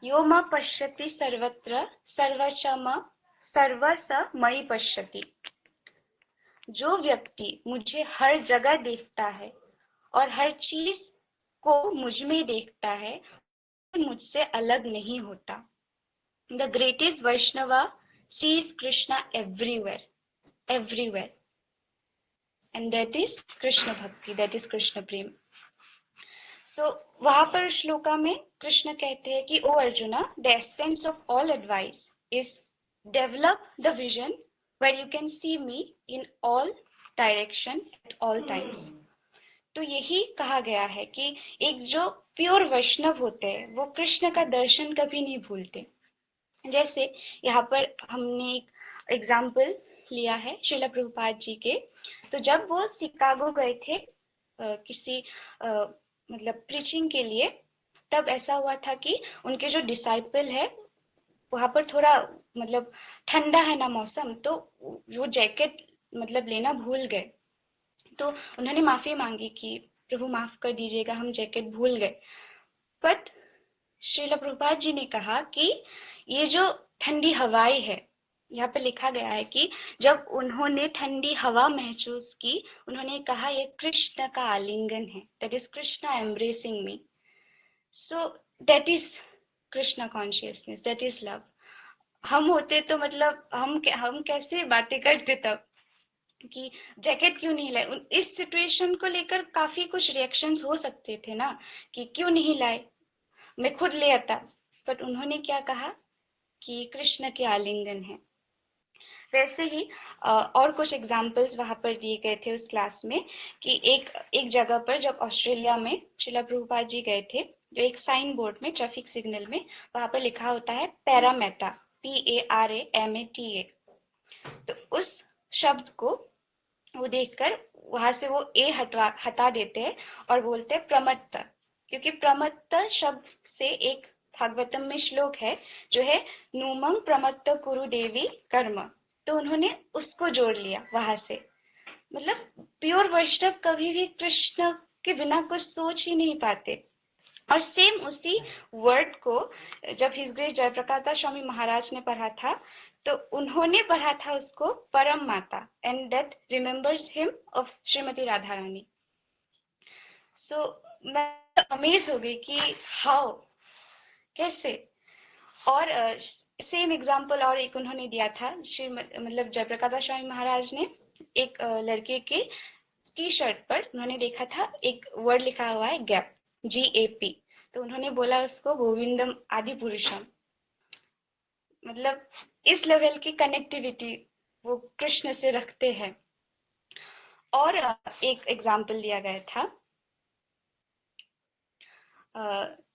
यो म पश्यति सर्वत्र सर्वस मयि पश्यति। जो व्यक्ति मुझे हर जगह देखता है और हर चीज को मुझ में देखता है, मुझसे अलग नहीं होता। The greatest Vaishnava sees Krishna everywhere and that is Krishna bhakti, that is Krishna prem. So वहां पर श्लोका में कृष्ण कहते हैं कि O Arjuna, the essence of all advice is develop the vision where you can see me in all direction at all times। तो यही कहा गया है कि एक जो प्योर वैष्णव होते हैं वो कृष्ण का दर्शन कभी नहीं भूलते। जैसे यहाँ पर हमने एक एग्जाम्पल लिया है श्रील प्रभुपाद जी के। तो जब वो शिकागो गए थे किसी मतलब प्रीचिंग के लिए, तब ऐसा हुआ था कि उनके जो डिसाइपल है वहाँ पर थोड़ा मतलब ठंडा है ना मौसम, तो वो जैकेट मतलब लेना भूल गए। तो उन्होंने माफी मांगी कि प्रभु माफ कर दीजिएगा, हम जैकेट भूल गए। बट श्रील प्रभुपाद जी ने कहा कि ये जो ठंडी हवाएं है, यहाँ पे लिखा गया है कि जब उन्होंने ठंडी हवा महसूस की, उन्होंने कहा ये कृष्ण का आलिंगन है, that is Krishna embracing me. So that is Krishna consciousness, that is love. हम होते तो मतलब हम कैसे बातें करते तब कि जैकेट क्यों नहीं लाए। इस सिचुएशन को लेकर काफी कुछ रिएक्शंस हो सकते थे ना, कि क्यों नहीं लाए, मैं खुद ले आता। बट उन्होंने क्या कहा कि कृष्ण के आलिंगन है। वैसे ही और कुछ एग्जाम्पल्स वहां पर दिए गए थे उस क्लास में कि एक जगह पर जब ऑस्ट्रेलिया में श्रील प्रभुपाद जी गए थे, जो एक साइन बोर्ड में ट्रैफिक सिग्नल में वहां पर लिखा होता है पैरामेटा, PARAMATA। तो उस शब्द को वो देखकर वहां से वो ए हटा देते हैं और बोलते हैं प्रमत्त, क्योंकि प्रमत्त शब्द से एक भागवतम में श्लोक है जो है नूमं प्रमत्त कुरु देवी कर्म। तो उन्होंने उसको जोड़ लिया वहां से। मतलब प्योर वैष्णव कभी भी कृष्ण के बिना कुछ सोच ही नहीं पाते। और सेम उसी वर्ड को जब हिज ग्रेस जयप्रकाश स्वामी महाराज ने पढ़ा था, तो उन्होंने पढ़ा था उसको परम माता, and that remembers him of Shrimati Radha Rani. सो मैं अमेज हो गई कि हाउ, कैसे। और सेम एग्जाम्पल और एक उन्होंने दिया था, मतलब जयप्रकाश स्वामी महाराज ने एक लड़के के टी शर्ट पर उन्होंने देखा था एक वर्ड लिखा हुआ है गैप, GAP। तो उन्होंने बोला उसको गोविंदम आदि पुरुषम। मतलब इस लेवल की कनेक्टिविटी वो कृष्ण से रखते हैं। और एक एग्जाम्पल दिया गया था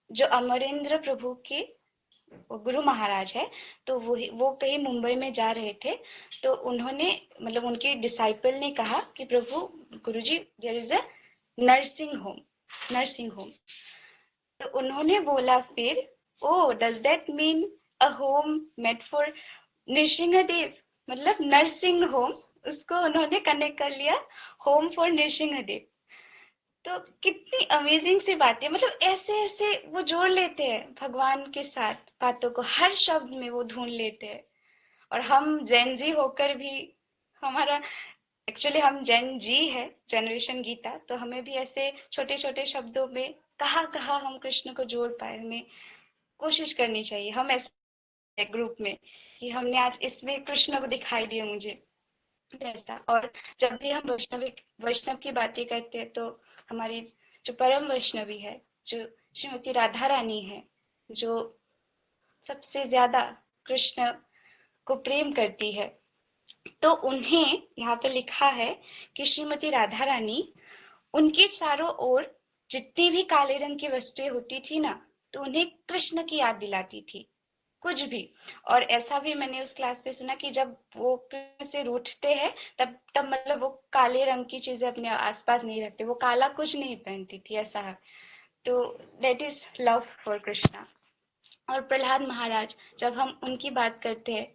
जो अमरेंद्र प्रभु के गुरु महाराज है, तो वो कहीं मुंबई में जा रहे थे, तो उन्होंने मतलब उनके डिसाइपल ने कहा कि Prabhu Guruji there is a nursing home. तो उन्होंने बोला फिर, O does that mean a home made for Nrisimhadev, मतलब नर्सिंग होम, उसको उन्होंने कनेक्ट कर लिया होम फॉर नृसिंहदेव। तो कितनी अमेजिंग सी बात है, मतलब ऐसे ऐसे वो जोड़ लेते हैं भगवान के साथ बातों को, हर शब्द में वो ढूंढ लेते हैं। और हम जेन जी होकर भी, हमारा एक्चुअली हम जेन जी है, जनरेशन गीता, तो हमें भी ऐसे छोटे छोटे शब्दों में कहाँ कहाँ हम कृष्ण को जोड़ पाए, हमें कोशिश करनी चाहिए। हम ऐसे ग्रुप में कि हमने आज इसमें कृष्ण को दिखाई दिया मुझे ऐसा। और जब भी हम वैष्णव की बातें करते हैं, तो हमारी जो परम वैष्णवी है, जो श्रीमती राधा रानी है, जो सबसे ज्यादा कृष्ण को प्रेम करती है, तो उन्हें यहाँ पे लिखा है कि श्रीमती राधा रानी, उनके चारों ओर जितनी भी काले रंग की वस्तुएं होती थी ना, तो उन्हें कृष्ण की याद दिलाती थी, कुछ भी। और ऐसा भी मैंने उस क्लास में सुना कि जब वो कृष्ण से रूठते हैं, तब मतलब वो काले रंग की चीजें अपने आसपास नहीं रखते, वो काला कुछ नहीं पहनती थी, ऐसा है। तो that is love for Krishna. और प्रहलाद महाराज, जब हम उनकी बात करते हैं,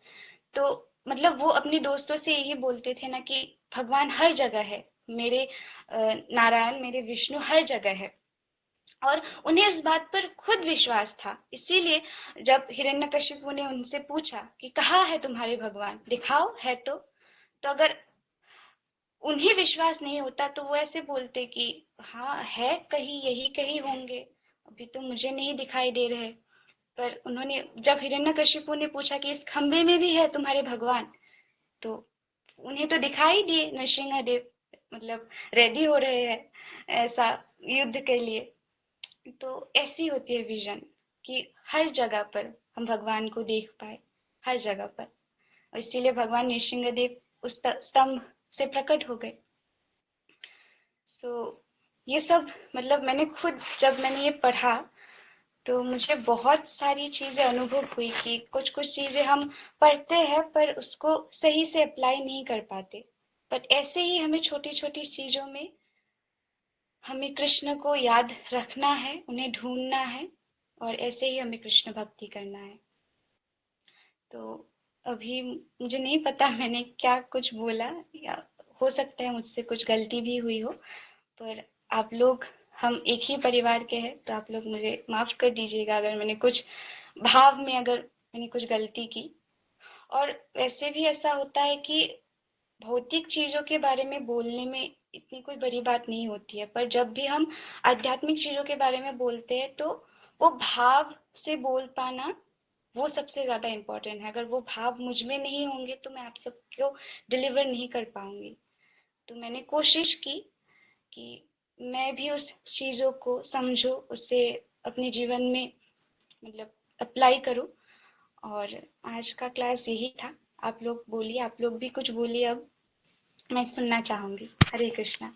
तो मतलब वो अपने दोस्तों से यही बोलते थे ना कि भगवान हर जगह है, मेरे नारायण, मेरे विष्णु हर जगह है। और उन्हें इस बात पर खुद विश्वास था, इसीलिए जब हिरण्यकशिपु ने उनसे पूछा कि कहाँ है तुम्हारे भगवान, दिखाओ है तो अगर उन्हें विश्वास नहीं होता तो वो ऐसे बोलते कि हाँ है, कहीं यही कहीं होंगे, अभी तो मुझे नहीं दिखाई दे रहे। पर उन्होंने, जब हिरण्यकशिपु ने पूछा कि इस खंबे में भी है तुम्हारे भगवान, तो उन्हें तो दिखाई दिए नरसिंहदेव, मतलब रेडी हो रहे हैं ऐसा युद्ध के लिए। तो ऐसी होती है विजन कि हर जगह पर हम भगवान को देख पाए, हर जगह पर। और इसीलिए भगवान नृसिंहदेव उस स्तंभ से प्रकट हो गए। तो ये सब मतलब मैंने खुद, जब मैंने ये पढ़ा, तो मुझे बहुत सारी चीजें अनुभव हुई कि कुछ कुछ चीजें हम पढ़ते हैं पर उसको सही से अप्लाई नहीं कर पाते। बट ऐसे ही हमें छोटी छोटी चीजों में हमें कृष्ण को याद रखना है, उन्हें ढूंढना है, और ऐसे ही हमें कृष्ण भक्ति करना है। तो अभी मुझे नहीं पता मैंने क्या कुछ बोला, या हो सकता है मुझसे कुछ गलती भी हुई हो, पर आप लोग, हम एक ही परिवार के हैं, तो आप लोग मुझे माफ कर दीजिएगा अगर मैंने कुछ भाव में, अगर मैंने कुछ गलती की। और वैसे भी ऐसा होता है कि भौतिक चीजों के बारे में बोलने में इतनी कोई बड़ी बात नहीं होती है, पर जब भी हम आध्यात्मिक चीजों के बारे में बोलते हैं, तो वो भाव से बोल पाना, वो सबसे ज्यादा इम्पोर्टेंट है। अगर वो भाव मुझ में नहीं होंगे तो मैं आप सबको डिलीवर नहीं कर पाऊंगी। तो मैंने कोशिश की कि मैं भी उस चीजों को समझूं, उसे अपने जीवन में मतलब अप्लाई करूं। और आज का क्लास यही था। आप लोग बोलिए, आप लोग भी कुछ बोलिए, अब मैं सुनना चाहूंगी। हरे कृष्णा।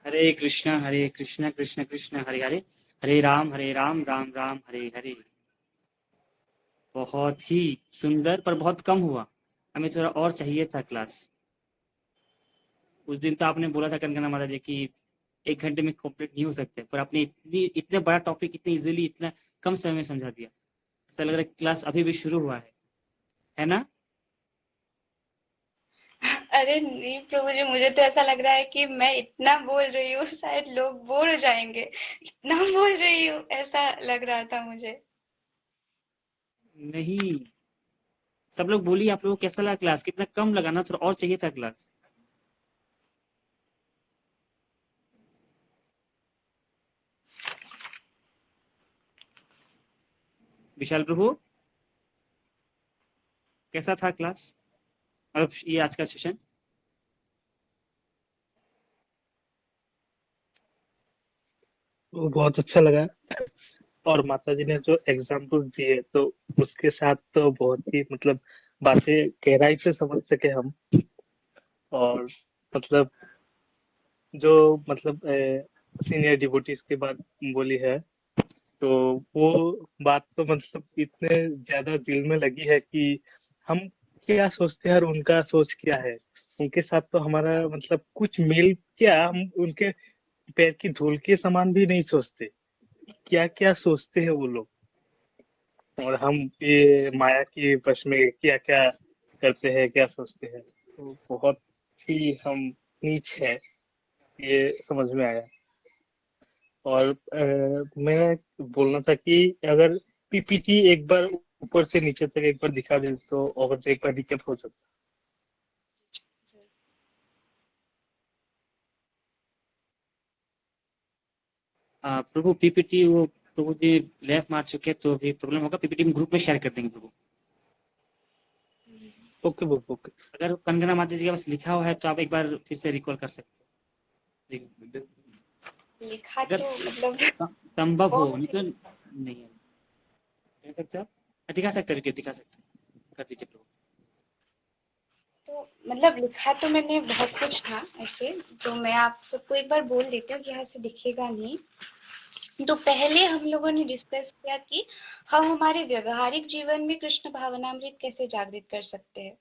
हरे कृष्णा कृष्ण कृष्ण हरे हरे, हरे राम राम राम हरे हरे। बहुत ही सुंदर, पर बहुत कम हुआ, हमें थोड़ा और चाहिए था क्लास। उस दिन तो आपने बोला था कनकना माता जी की 1 घंटे में कंप्लीट नहीं हो सकते, पर आपने इतने बड़ा टॉपिक इतने इजीली इतना कम समय में समझा दिया। ऐसा लग रहा है क्लास अभी भी शुरू हुआ है ना? अरे नहीं प्रभु जी, मुझे तो ऐसा लग रहा है कि मैं इतना बोल रही हूँ शायद लोग बोर हो जाएंगे, इतना बोल रही हूँ, ऐसा लग रहा था मुझे। नहीं, सब लोग बोलिए आप लोगों को कैसा लगा क्लास, कितना कम लगा ना, थोड़ा और चाहिए था क्लास। विशाल प्रभु, कैसा था क्लास, मतलब ये आज का सेशन? वो बहुत अच्छा लगा। और माता जी ने जो एग्जाम्पल्स दिए तो उसके साथ तो बहुत ही मतलब बातें गहराई से समझ सके हम। और मतलब जो मतलब सीनियर डिवोटीज की बात बोली है, तो वो बात तो मतलब इतने ज्यादा दिल में लगी है कि हम क्या सोचते हैं और उनका सोच क्या है। उनके साथ तो हमारा मतलब कुछ मेल क्या, हम उनके पैर की धूल के समान भी नहीं सोचते। क्या क्या सोचते हैं वो लोग, और हम ये माया की वश में क्या क्या करते हैं, क्या सोचते हैं। तो बहुत ही हम नीच है, ये समझ में आया। और मैं बोलना था कि अगर पीपीटी एक बार ऊपर से नीचे तक एक बार दिखा दे तो और एक बार रिकैप हो सकता। प्रभु पीपीटी वो प्रभु जी लेफ्ट मार चुके तो भी प्रॉब्लम होगा, पीपीटी में ग्रुप में शेयर कर देंगे प्रभु। Okay book okay. अगर कंगना माता जी के पास लिखा हुआ है तो आप एक बार फिर से रिकॉल कर सकते हो। लिखा अगर तो मतलब संभव हो, बहुत नहीं तो नहीं है, कह सकते हो आप, दिखा सकते हो, दिखा सकते हो, कर दीजिए प्रभु। तो मतलब लिखा तो मैंने बहुत कुछ था ऐसे, तो मैं आप सबको एक बार बोल देती हूँ, यहाँ से दिखेगा नहीं। तो पहले हम लोगों ने डिस्कस किया कि हम हमारे व्यवहारिक जीवन में कृष्ण भावनामृत कैसे जागृत कर सकते हैं,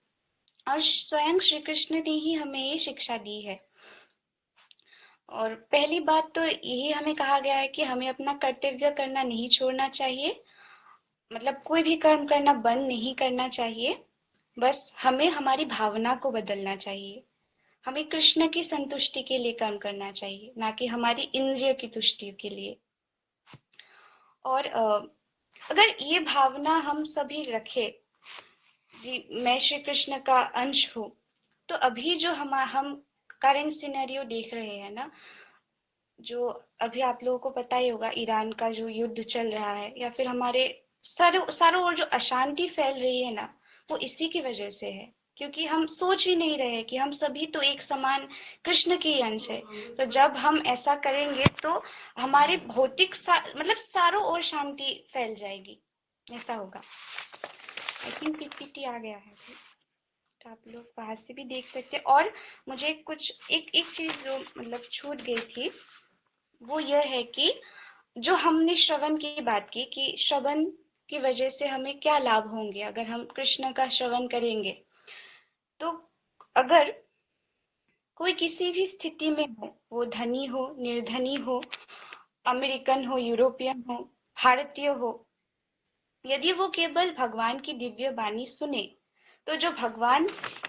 और स्वयं श्री कृष्ण ने ही हमें ये शिक्षा दी है। और पहली बात तो यही हमें कहा गया है कि हमें अपना कर्तव्य करना नहीं छोड़ना चाहिए, मतलब कोई भी कर्म करना बंद नहीं करना चाहिए, बस हमें हमारी भावना को बदलना चाहिए। हमें कृष्ण की संतुष्टि के लिए कर्म करना चाहिए, ना कि हमारी इंद्रिय की तुष्टि के लिए। और अगर ये भावना हम सभी रखें कि मैं श्री कृष्ण का अंश हूँ, तो अभी जो हम करंट सिनेरियो देख रहे हैं ना, जो अभी आप लोगों को पता ही होगा, ईरान का जो युद्ध चल रहा है, या फिर हमारे सारों ओर जो अशांति फैल रही है ना, वो इसी की वजह से है, क्योंकि हम सोच ही नहीं रहे कि हम सभी तो एक समान कृष्ण के ही अंश है। तो जब हम ऐसा करेंगे तो हमारे भौतिक मतलब सारों ओर शांति फैल जाएगी, ऐसा होगा। आई थिंक पीपीटी आ गया है, तो आप लोग बाहर से भी देख सकते हैं। और मुझे कुछ एक चीज जो मतलब छूट गई थी, वो यह है कि जो हमने श्रवण की बात की कि श्रवण की वजह से हमें क्या लाभ होंगे अगर हम कृष्ण का श्रवण करेंगे। तो अगर कोई किसी भी स्थिति में हो, वो धनी हो, निर्धनी हो, अमेरिकन हो, यूरोपियन हो, भारतीय हो, यदि वो केवल भगवान की दिव्य वाणी सुने, तो जो भगवान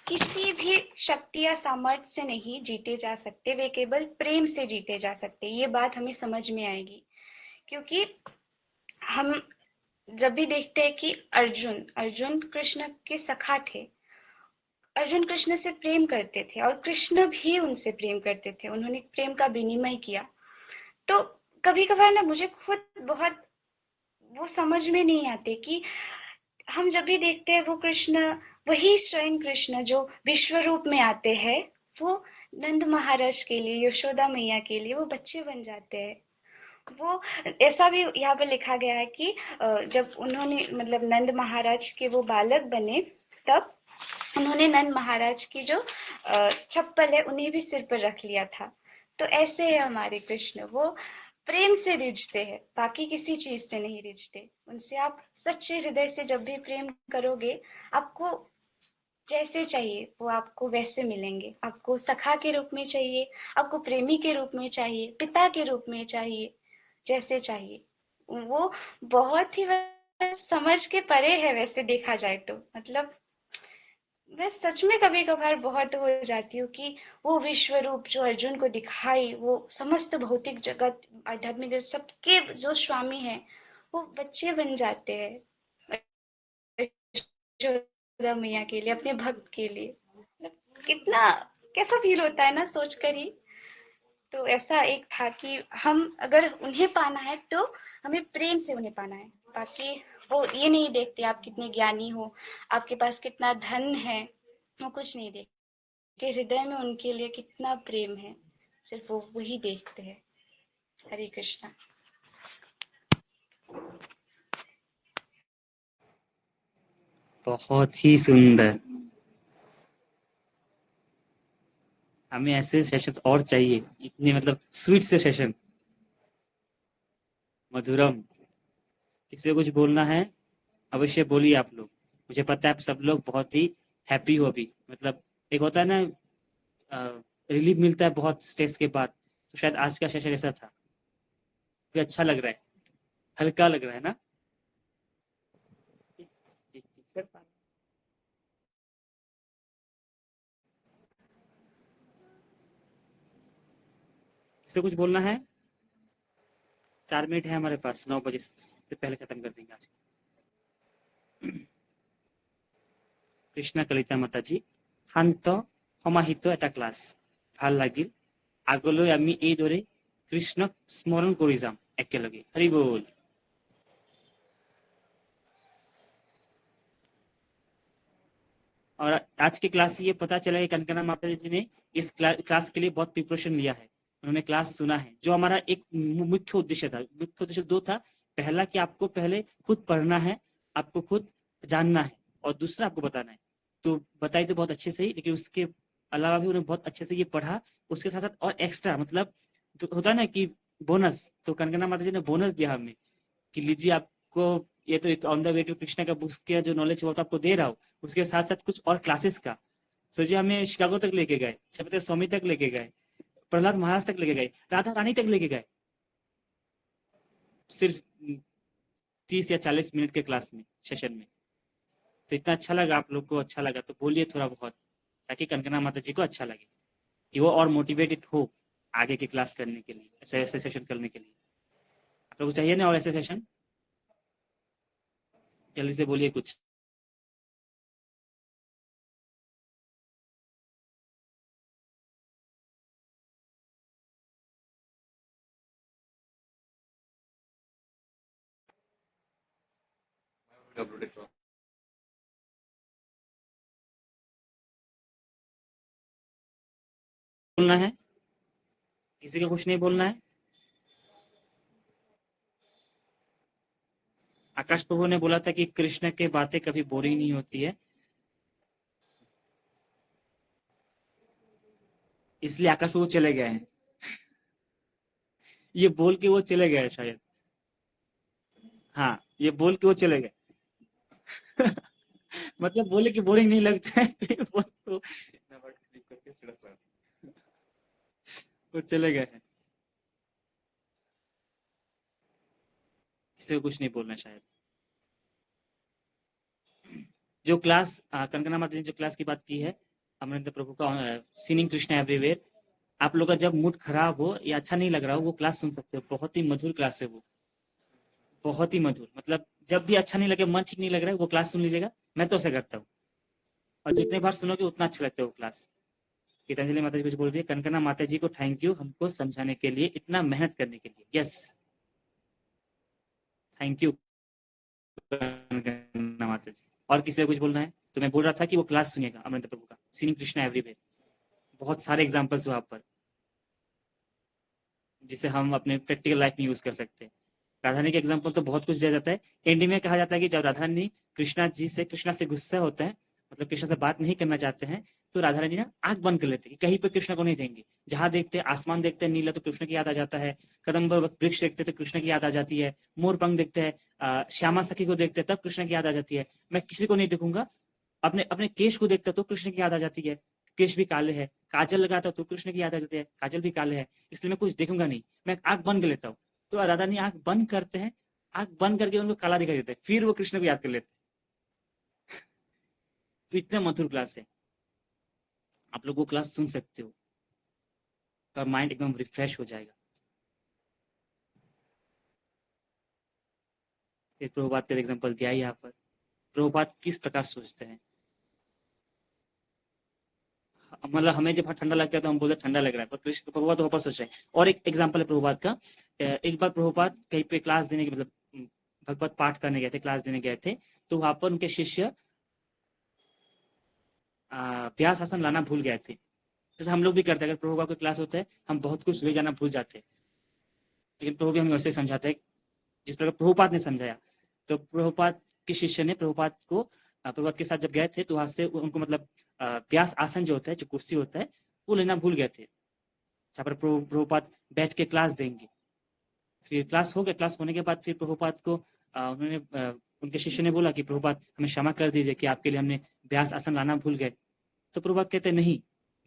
किसी भी शक्ति या सामर्थ्य से नहीं जीते जा सकते, वे केवल प्रेम से जीते जा सकते। ये बात हमें समझ में आएगी, क्योंकि हम जब भी देखते हैं कि अर्जुन कृष्ण के सखा थे, अर्जुन कृष्ण से प्रेम करते थे और कृष्ण भी उनसे प्रेम करते थे, उन्होंने प्रेम का विनिमय किया। तो कभी कभार ना मुझे खुद बहुत वो समझ में नहीं आते कि हम जब भी देखते हैं वो कृष्ण, वही स्वयं कृष्ण जो विश्व रूप में आते हैं, वो नंद महाराज के लिए, यशोदा मैया के लिए वो बच्चे बन जाते हैं। वो ऐसा भी यहाँ पे लिखा गया है कि जब उन्होंने मतलब नंद महाराज के वो बालक बने, तब उन्होंने नंद महाराज की जो चप्पल है उन्हें भी सिर पर रख लिया था। तो ऐसे है हमारे कृष्ण, वो प्रेम से रिझते हैं, बाकी किसी चीज से नहीं रिझते। उनसे आप सच्चे हृदय से जब भी प्रेम करोगे, आपको जैसे चाहिए वो आपको वैसे मिलेंगे। आपको सखा के रूप में चाहिए, आपको प्रेमी के रूप में चाहिए, पिता के रूप में चाहिए, जैसे चाहिए। वो बहुत ही समझ के परे है वैसे देखा जाए तो। मतलब मैं सच में कभी कभार बहुत हो जाती हूँ कि वो विश्व रूप जो अर्जुन को दिखाई, वो समस्त भौतिक जगत, आध्यात्मिक जगत, सबके जो स्वामी है, वो बच्चे बन जाते हैं यशोदा मैया के लिए, अपने भक्त के लिए। मतलब कितना कैसा फील होता है ना सोच कर ही। तो ऐसा एक था कि हम अगर उन्हें पाना है तो हमें प्रेम से उन्हें पाना है। बाकी वो ये नहीं देखते आप कितने ज्ञानी हो, आपके पास कितना धन है, वो कुछ नहीं देखते। हृदय में उनके लिए कितना प्रेम है, सिर्फ वो वही देखते हैं। हरे कृष्णा। बहुत ही सुंदर। हमें ऐसे सेशन और चाहिए, इतने मतलब स्वीट से सेशन। मधुरम। किसी को कुछ बोलना है अवश्य बोलिए आप लोग। मुझे पता है आप सब लोग बहुत ही हैप्पी हो अभी, मतलब एक होता है ना रिलीफ मिलता है बहुत स्ट्रेस के बाद, तो शायद आज का सेशन ऐसा था। भी अच्छा लग रहा है, हल्का लग रहा है ना। किसी को कुछ बोलना है? 4 मिनट है हमारे पास, 9 बजे से पहले खत्म कर देंगे आज। কৃষ্ণা কলিতা মাতাজী, শান্ত সমাহিত এটা ক্লাছ, ভাল লাগিল। আগলৈ আমি এইদৰে কৃষ্ণক স্মৰণ কৰি যাম একেলগে। হৰি বল। और आज की क्लास से ये पता चला कि कनकना माता जी ने इस क्लास के लिए बहुत प्रिपरेशन लिया है। उन्होंने क्लास सुना है, जो हमारा एक मुख्य उद्देश्य था। मुख्य उद्देश्य दो था। पहला कि आपको पहले खुद पढ़ना है, आपको खुद जानना है, और दूसरा आपको बताना है। तो बताई तो बहुत अच्छे से ही, लेकिन उसके अलावा भी उन्होंने बहुत अच्छे से ये पढ़ा। उसके साथ साथ और एक्स्ट्रा मतलब तो होता है ना कि बोनस, तो कनकना माता जी ने बोनस दिया हमें कि लीजिए आपको ये तो एक on the way to Krishna का बुक्स का जो नॉलेज वो तो आपको दे रहा हूँ, उसके साथ साथ कुछ और क्लासेस का। सोचिए हमें शिकागो तक लेके गए, छत्रपति स्वामी तक लेके गए, प्रहलाद महाराज तक लेके गए, राधा रानी तक लेके गए, सिर्फ 30 या 40 मिनट के क्लास में, सेशन में। तो इतना अच्छा लगा, आप लोग को अच्छा लगा तो बोलिए थोड़ा बहुत, ताकि कनकना माता जी को अच्छा लगे, कि वो और मोटिवेटेड हो आगे की क्लास करने के लिए, ऐसे ऐसे सेशन करने के लिए। आप लोग को चाहिए ना और ऐसे सेशन? जल्दी से बोलिए कुछ। बोलना है? किसी को कुछ नहीं बोलना है? आकाश प्रभु ने बोला था कि कृष्ण के बातें कभी बोरिंग नहीं होती है, इसलिए आकाश प्रभु चले गए हैं। ये बोल के वो चले गए शायद। हाँ, ये बोल के वो चले गए। मतलब बोले कि बोरिंग नहीं लगता है, फिर वो चले गए हैं। किसी को कुछ नहीं बोलना शायद। जो क्लास कनकना माता जी ने जो क्लास की बात की है अमरिंदर प्रभु का, सिंगिंग कृष्णा एवरीवेयर, आप लोग का जब मूड खराब हो या अच्छा नहीं लग रहा हो, वो क्लास सुन सकते हो। बहुत ही मधुर क्लास है वो, बहुत ही मधुर। मतलब जब भी अच्छा नहीं लगे, मन ठीक नहीं लग रहा है, वो क्लास सुन लीजिएगा। मैं तो ऐसा करता हूँ, और जितने बार सुनोगे उतना अच्छा लगता है वो क्लास। गीतांजलि माता जी कुछ बोल रही है। कनकना माता जी को थैंक यू, हमको समझाने के लिए, इतना मेहनत करने के लिए। यस, थैंक यू कनकना माता जी। और किसी को कुछ बोलना है? तो मैं बोल रहा था कि वो क्लास सुनिएगा अमरिंदर प्रभु का, सिंगिंग कृष्णा एवरीवेयर। बहुत सारे एग्जाम्पल्स वहां पर, जिसे हम अपने प्रैक्टिकल लाइफ में यूज कर सकते हैं। राधा रानी के एग्जाम्पल तो बहुत कुछ दिया जाता है। एंड में कहा जाता है कि जब राधा रानी कृष्णा से गुस्सा होता है, मतलब कृष्णा से बात नहीं करना चाहते हैं, तो राधा रानी ना आंख बंद कर लेते हैं, कहीं पर कृष्ण को नहीं देंगे। जहां देखते हैं आसमान देखते हैं नीला, तो कृष्ण की याद आ जाता है। कदम्ब वृक्ष देखते तो कृष्ण की याद आ जाती है। मोर पंख देखते हैं, श्यामा सखी को देखते हैं, तब कृष्ण की याद आ जाती है। मैं किसी को नहीं देखूंगा, अपने अपने केश को देखता तो कृष्ण की याद आ जाती है, केश भी काले है। काजल लगाता तो कृष्ण की याद आ जाती है, काजल भी काले है। इसलिए मैं कुछ देखूंगा नहीं, मैं आंख बंद कर लेता हूँ। तो राधा रानी आंख बंद करते हैं, आंख बंद करके उनको काला दिखाई देता है, फिर वो कृष्ण को याद कर लेते हैं। तो इतना मधुर क्लास है, आप लोग वो क्लास सुन सकते हो और माइंड एकदम रिफ्रेश हो जाएगा। फिर प्रभुपाद का एग्जाम्पल दिया यहाँ पर। प्रभुपाद किस प्रकार सोचते हैं, मतलब हमें जब ठंडा लगता है तो हम बोलते ठंडा लग रहा है, पर कृष्ण प्रभुपाद तो वापस सोच रहे हैं। और एक एग्जाम्पल है प्रभुपाद का। एक बार प्रभुपाद कहीं पे क्लास देने की, मतलब भगवत पाठ करने गए थे, क्लास देने गए थे, तो वहां पर उनके शिष्य व्यास आसन लाना भूल गए थे। जैसे हम लोग भी करते हैं, अगर प्रभुपाद का क्लास होता है हम बहुत कुछ ले जाना भूल जाते हैं, लेकिन प्रभु भी हमें वैसे समझाते हैं जिस प्रकार प्रभुपाद ने समझाया। तो प्रभुपाद के शिष्य ने प्रभुपाद को प्रभुपाद के साथ जब गए थे तो वहां से उनको मतलब प्यास आसन जो होता है, जो कुर्सी होता है, वो लेना भूल गए थे, जहाँ पर प्रभुपाद बैठ के क्लास देंगे। फिर क्लास हो गया, क्लास होने के बाद फिर प्रभुपाद को उनके शिष्य ने बोला कि प्रभुपाद हमें क्षमा कर दीजिए कि आपके लिए हमने व्यास आसन लाना भूल गए। तो प्रभुपाद कहते नहीं,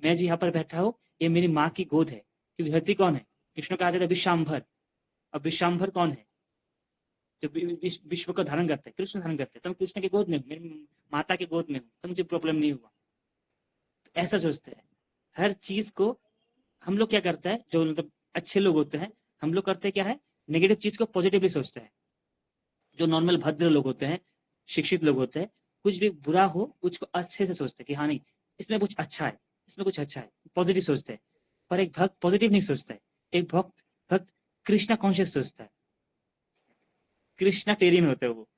मैं जो यहाँ पर बैठा हूँ ये मेरी माँ की गोद है, क्योंकि धरती कौन है? कृष्ण कहा जाता है विश्वाम्भर। अब विश्वाम्भर कौन है? जो विश्व को धारण करते हैं, कृष्ण धारण करते हैं। तो मैं कृष्ण की गोद में हूँ, मेरी माता की गोद में हूँ, तो मुझे प्रॉब्लम नहीं हुआ। तो ऐसा सोचते हैं। हर चीज को हम लोग क्या करते हैं, जो मतलब अच्छे लोग होते हैं, हम लोग करते क्या है, नेगेटिव चीज को पॉजिटिवली सोचते हैं। जो नॉर्मल भद्र लोग होते हैं, शिक्षित लोग होते हैं, कुछ भी बुरा हो उसको अच्छे से सोचते हैं कि हाँ नहीं, इसमें कुछ अच्छा है, इसमें कुछ अच्छा है, पॉजिटिव सोचते हैं। पर एक भक्त पॉजिटिव नहीं सोचता है। एक भक्त कृष्णा कॉन्शियस सोचता है, कृष्णा टेरियन होते हैं वो,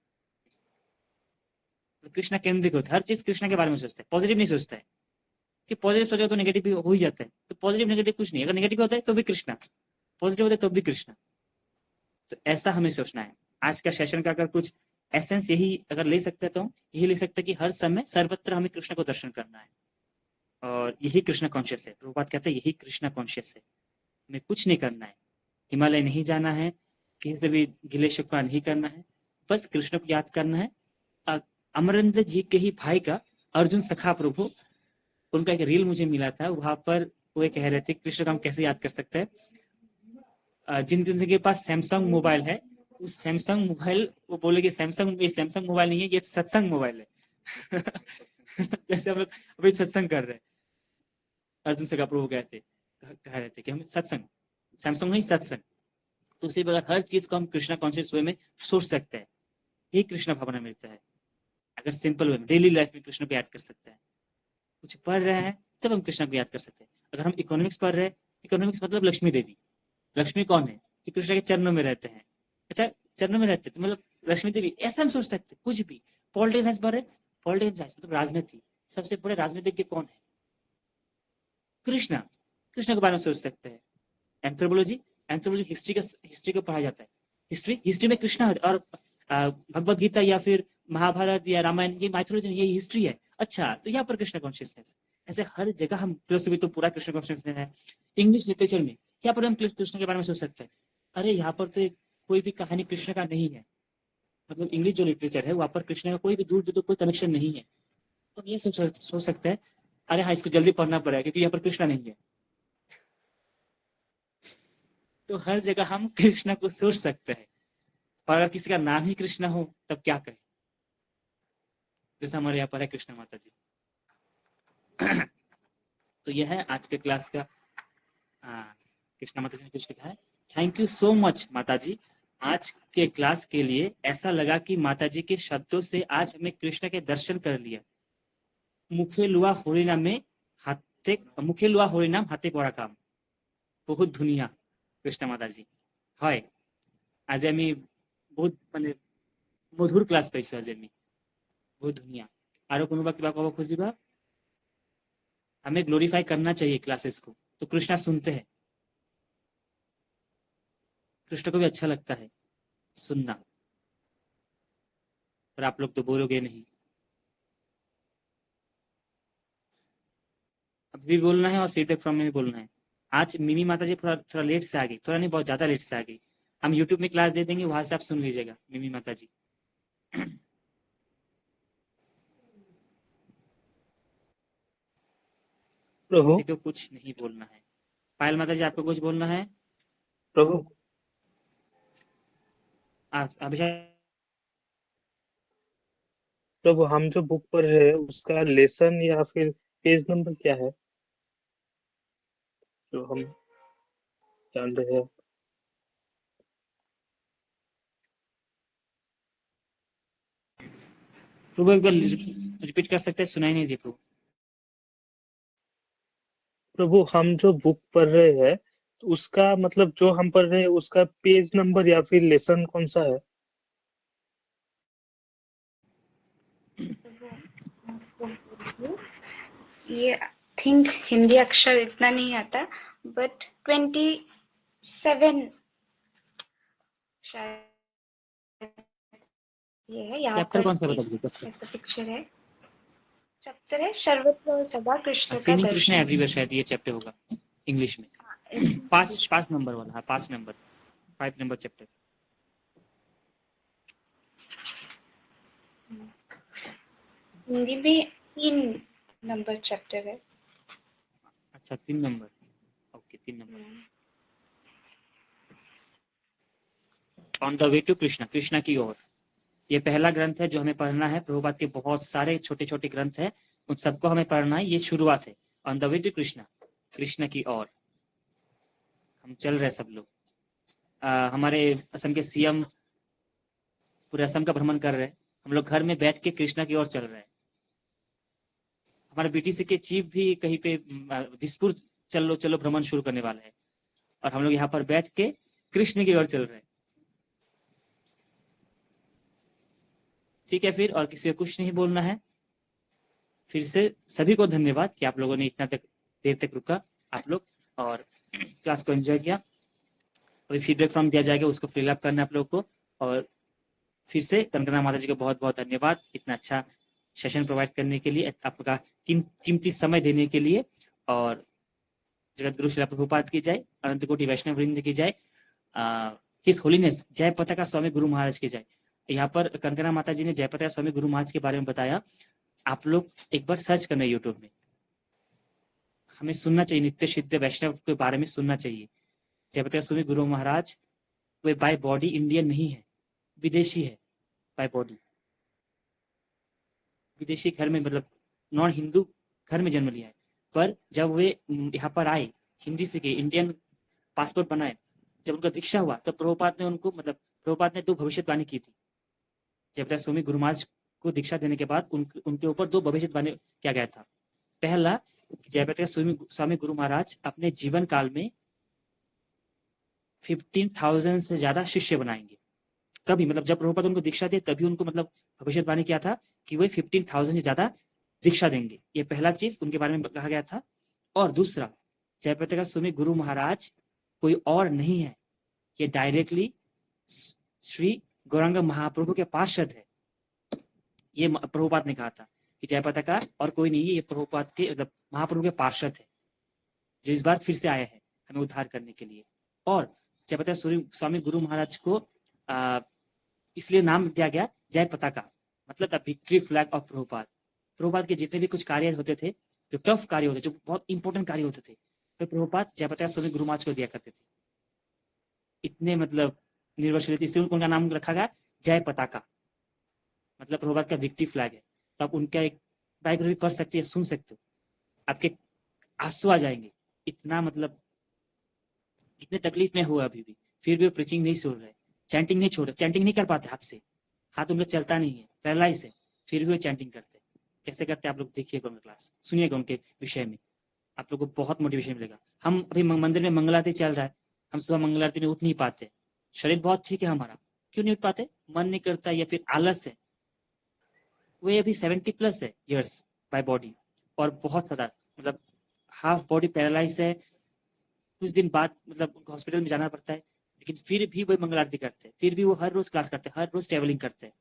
कृष्णा केंद्रित होता है, हर चीज कृष्णा के बारे में सोचता है, पॉजिटिव नहीं सोचता है। कि पॉजिटिव सोचा तो नेगेटिव भी हो ही जाता है। तो पॉजिटिव नेगेटिव कुछ नहीं, अगर नेगेटिव होता है तो भी कृष्णा, पॉजिटिव होता है तो भी कृष्णा। तो ऐसा हमें सोचना है। आज का सेशन का अगर कुछ एसेंस यही अगर ले सकते तो यही ले सकते कि हर समय सर्वत्र हमें कृष्ण को दर्शन करना है, और यही कृष्ण कॉन्शियस है। प्रभुपाद कहते हैं यही कृष्ण कॉन्शियस है, हमें कुछ नहीं करना है, हिमालय नहीं जाना है, किसी से भी गिले शिकवा नहीं करना है, बस कृष्ण को याद करना है। अमरेंद्र जी के ही भाई का अर्जुन सखा प्रभु, उनका एक रील मुझे मिला था, वहां पर वो ये कह रहे थे कृष्ण को हम कैसे याद कर सकते हैं। जिन के पास सैमसंग मोबाइल है, तो सैमसंग मोबाइल, वो बोले कि सैमसंग मोबाइल नहीं है, ये सत्संग मोबाइल है। जैसे हम लोग अभी सत्संग कर रहे हैं, अर्जुन सखा प्रभु कह रहे थे कि हम सत्संग, सैमसंग नहीं सत्संग। तो उसी प्रकार हर चीज को हम कृष्णा कॉन्शियस वे में सोच सकते हैं, यही कृष्णा भावना मिलता है। अगर सिंपल वे में डेली लाइफ में कृष्ण को याद कर सकते हैं, कुछ पढ़ रहे हैं तब हम कृष्ण को याद कर सकते हैं। अगर हम इकोनॉमिक्स पढ़ रहे हैं, इकोनॉमिक्स मतलब लक्ष्मी देवी, लक्ष्मी कौन है? कि कृष्ण के चरणों में रहते हैं। अच्छा, चरणों में रहते हैं तो मतलब लक्ष्मी देवी, ऐसा हम सोच सकते हैं। कुछ भी पॉलिटिकल साइंस पढ़ रहे, पॉलिटिकल साइंस मतलब राजनीति, सबसे बड़े राजनीतिज्ञ कौन है? कृष्णा, कृष्ण के बारे में सोच सकते हैं। एंथ्रोपोलॉजी, एंथ्रोपोलॉजी हिस्ट्री को पढ़ा जाता है। हिस्ट्री में कृष्णा है, और भगवत गीता या फिर महाभारत या रामायण, ये माइथोलॉजी, ये हिस्ट्री है। अच्छा, तो यहाँ पर कृष्ण कॉन्शियसनेस, ऐसे हर जगह हम फिलोसफी तो पूरा कृष्ण कॉन्शियसनेस है। इंग्लिश लिटरेचर में यहाँ पर हम कृष्ण के बारे में सोच सकते हैं। अरे यहाँ पर तो कोई भी कहानी कृष्ण का नहीं है, मतलब इंग्लिश जो लिटरेचर है वहां पर कृष्ण का कोई भी दूर दूर कोई कनेक्शन नहीं है। तो ये सोच सकते हैं, अरे हाँ इसको जल्दी पढ़ना पड़ेगा क्योंकि यहाँ पर कृष्णा नहीं है। तो हर जगह हम कृष्ण को सोच सकते हैं। और अगर किसी का नाम ही कृष्ण हो तब क्या करें? जैसा हमारे यहाँ पर है कृष्ण माता जी। तो यह है आज के क्लास का। कृष्ण माता जी ने कुछ लिखा है, थैंक यू सो मच माता जी, आज के क्लास के लिए ऐसा लगा कि माता जी के शब्दों से आज हमें कृष्ण के दर्शन कर लिया। मुखे लुआ हरिनाम हाथे पड़ा काम, बहुत धुनिया कृष्ण माता जी। হয় আজি আমি বহুত মানে মধুৰ ক্লাছ পাইছো, আজি আমি बहुत धुनिया। आरो कोनोबा किबा कब खुजिबा? हमें ग्लोरीफाई करना चाहिए क्लासेस को, तो कृष्णा सुनते हैं, कृष्ण को भी अच्छा लगता है सुनना, पर आप लोग तो बोलोगे नहीं। अभी भी बोलना है और फीडबैक फॉर्म में भी बोलना है। आज मिमी माता जी थोड़ा लेट से आ गई, थोड़ा नहीं बहुत ज्यादा लेट से आ गई। हम यूट्यूब में क्लास दे देंगे, वहां से आप सुन लीजिएगा मिमी माता जी। प्रभु, किसी को कुछ नहीं बोलना है। पायल माता जी आपको कुछ बोलना है? प्रभु, अभिषेक, प्रभु, हम जो बुक पढ़ रहे हैं उसका लेसन या फिर पेज नंबर क्या है जो हम जान रहे हैं? प्रभु एक बार रिपीट कर सकते हैं, सुनाई नहीं दी प्रभु। प्रभु, हम जो बुक पढ़ रहे हैं तो उसका मतलब जो हम पढ़ रहे हैं उसका पेज नंबर या फिर लेसन कौन सा है? ये थिंक हिंदी अक्षर इतना नहीं आता, बट 27 शायद ये है यहाँ चैप्टर पर कौन सा बता दीजिए? ऐसा पिक्चर है, चैप्टर है सर्वत्र और सदा कृष्ण का सीनिंग कृष्ण दर्शन। एवरीवेयर शायद ये चैप्टर होगा इंग्लिश में। पांच नंबर वाला, हाँ 5 नंबर, 5 नंबर चैप्टर। हिंदी में 3 नंबर चैप्टर है। अच्छा 3 number, okay 3 number. On the way to Krishna, Krishna की ओर, ये पहला ग्रंथ है जो हमें पढ़ना है। प्रभुपाद के बहुत सारे छोटे छोटे ग्रंथ हैं, उन सबको हमें पढ़ना है। ये शुरुआत है, on the way to Krishna, Krishna की ओर हम चल रहे सब लोग। हमारे असम के सीएम पूरे असम का भ्रमण कर रहे हैं, हम लोग घर में बैठ के कृष्णा की ओर चल रहे हैं। हमारे बीटीसी के चीफ भी कहीं पे दिसपुर चलो चलो भ्रमण शुरू करने वाले हैं, और हम लोग यहाँ पर बैठ के कृष्ण की ओर चल रहे हैं। ठीक है, फिर और किसी को कुछ नहीं बोलना है। फिर से सभी को धन्यवाद कि आप लोगों ने इतना तक देर तक रुका आप लोग और क्लास को एंजॉय किया। अभी फीडबैक फॉर्म दिया जाएगा, उसको फिल अप करना है आप लोगों को। और फिर से कंगना माता जी को बहुत बहुत धन्यवाद इतना अच्छा सेशन प्रोवाइड करने के लिए, आपका कीमती समय देने के लिए। और जगत गुरु श्रील प्रभुपाद की जय, अनंत कोटि वैष्णव वृंद की जय, हिज होलीनेस जय पताका स्वामी गुरु महाराज की जय। यहाँ पर कंगना माता जी ने जय पताका स्वामी गुरु महाराज के बारे में बताया, आप लोग एक बार सर्च करना यूट्यूब में। हमें सुनना चाहिए, नित्य सिद्ध वैष्णव के बारे में सुनना चाहिए। जय पताका स्वामी Guru Maharaj way by body Indian नहीं है, विदेशी है बाय बॉडी। विदेशी घर में मतलब नॉन हिंदू घर में जन्म लिया है, पर जब वे यहाँ पर आए, हिंदी सीखे, इंडियन पासपोर्ट बनाए, जब उनका दीक्षा हुआ तो प्रभुपाद ने उनको मतलब प्रभुपाद ने 2 भविष्यवाणी की थी। जब स्वामी गुरु महाराज को दीक्षा देने के बाद उनके ऊपर 2 भविष्यवाणी किया गया था। पहला, जयप्रकाश स्वामी गुरु महाराज अपने जीवन काल में 15,000 से ज्यादा शिष्य बनाएंगे। कभी मतलब जब प्रभुपाद उनको दीक्षा दिए तभी उनको मतलब भविष्यवाणी किया था कि वे 15,000 से ज्यादा दीक्षा देंगे। ये पहला चीज उनके बारे में कहा गया था। और दूसरा, जयप्रकाश स्वामी गुरु महाराज कोई और नहीं है, ये डायरेक्टली श्री गौरांग महाप्रभु के पार्षद है। ये प्रभुपाद ने कहा था कि जय पताका और कोई नहीं है, ये प्रभुपाद के मतलब महाप्रभु के पार्षद है, जो इस बार फिर से आए हैं हमें उद्धार करने के लिए। और जय पताका स्वामी गुरु महाराज को इसलिए नाम दिया गया जय पताका, मतलब the victory flag of Prabhupada. Prabhupada के जितने भी कुछ कार्य होते थे, जो टफ कार्य होते, जो बहुत इंपॉर्टेंट कार्य होते थे, तो प्रभुपाद जय पताका स्वामी गुरु महाराज को दिया करते थे। इतने मतलब निर्भरशील थे, इसलिए उनका नाम रखा गया जय पताका, मतलब प्रभुपाद का विक्ट्री फ्लैग है। तो आप उनका एक बायोग्राफी पढ़ सकते हैं, सुन सकते हो, आपके आंसू आ जाएंगे। इतना मतलब इतने तकलीफ में हुआ अभी भी, फिर भी वो प्रीचिंग नहीं छोड़ रहे, चैंटिंग नहीं छोड़ रहे, चैंटिंग नहीं कर पाते हाथ से, हाथ उनका चलता नहीं है, पैरालाइज है, फिर भी वो चैंटिंग करते। कैसे करते आप लोग देखिएगा उनका क्लास, सुनिएगा उनके विषय में, आप लोग को बहुत मोटिवेशन मिलेगा। हम अभी मंदिर में मंगल आरती चल रहा है, हम सुबह मंगल आरती में उठ नहीं पाते, शरीर बहुत ठीक है हमारा, क्यों नहीं उठ पाते? मन नहीं करता या फिर आलस है। वे अभी 70+ है ईयर्स बाय बॉडी, और बहुत ज्यादा मतलब हाफ बॉडी पैरालाइज है। कुछ दिन बाद मतलब हॉस्पिटल में जाना पड़ता है, लेकिन फिर भी वो मंगल आरती करते हैं, फिर भी वो हर रोज क्लास करते हैं, हर रोज ट्रेवलिंग करते हैं।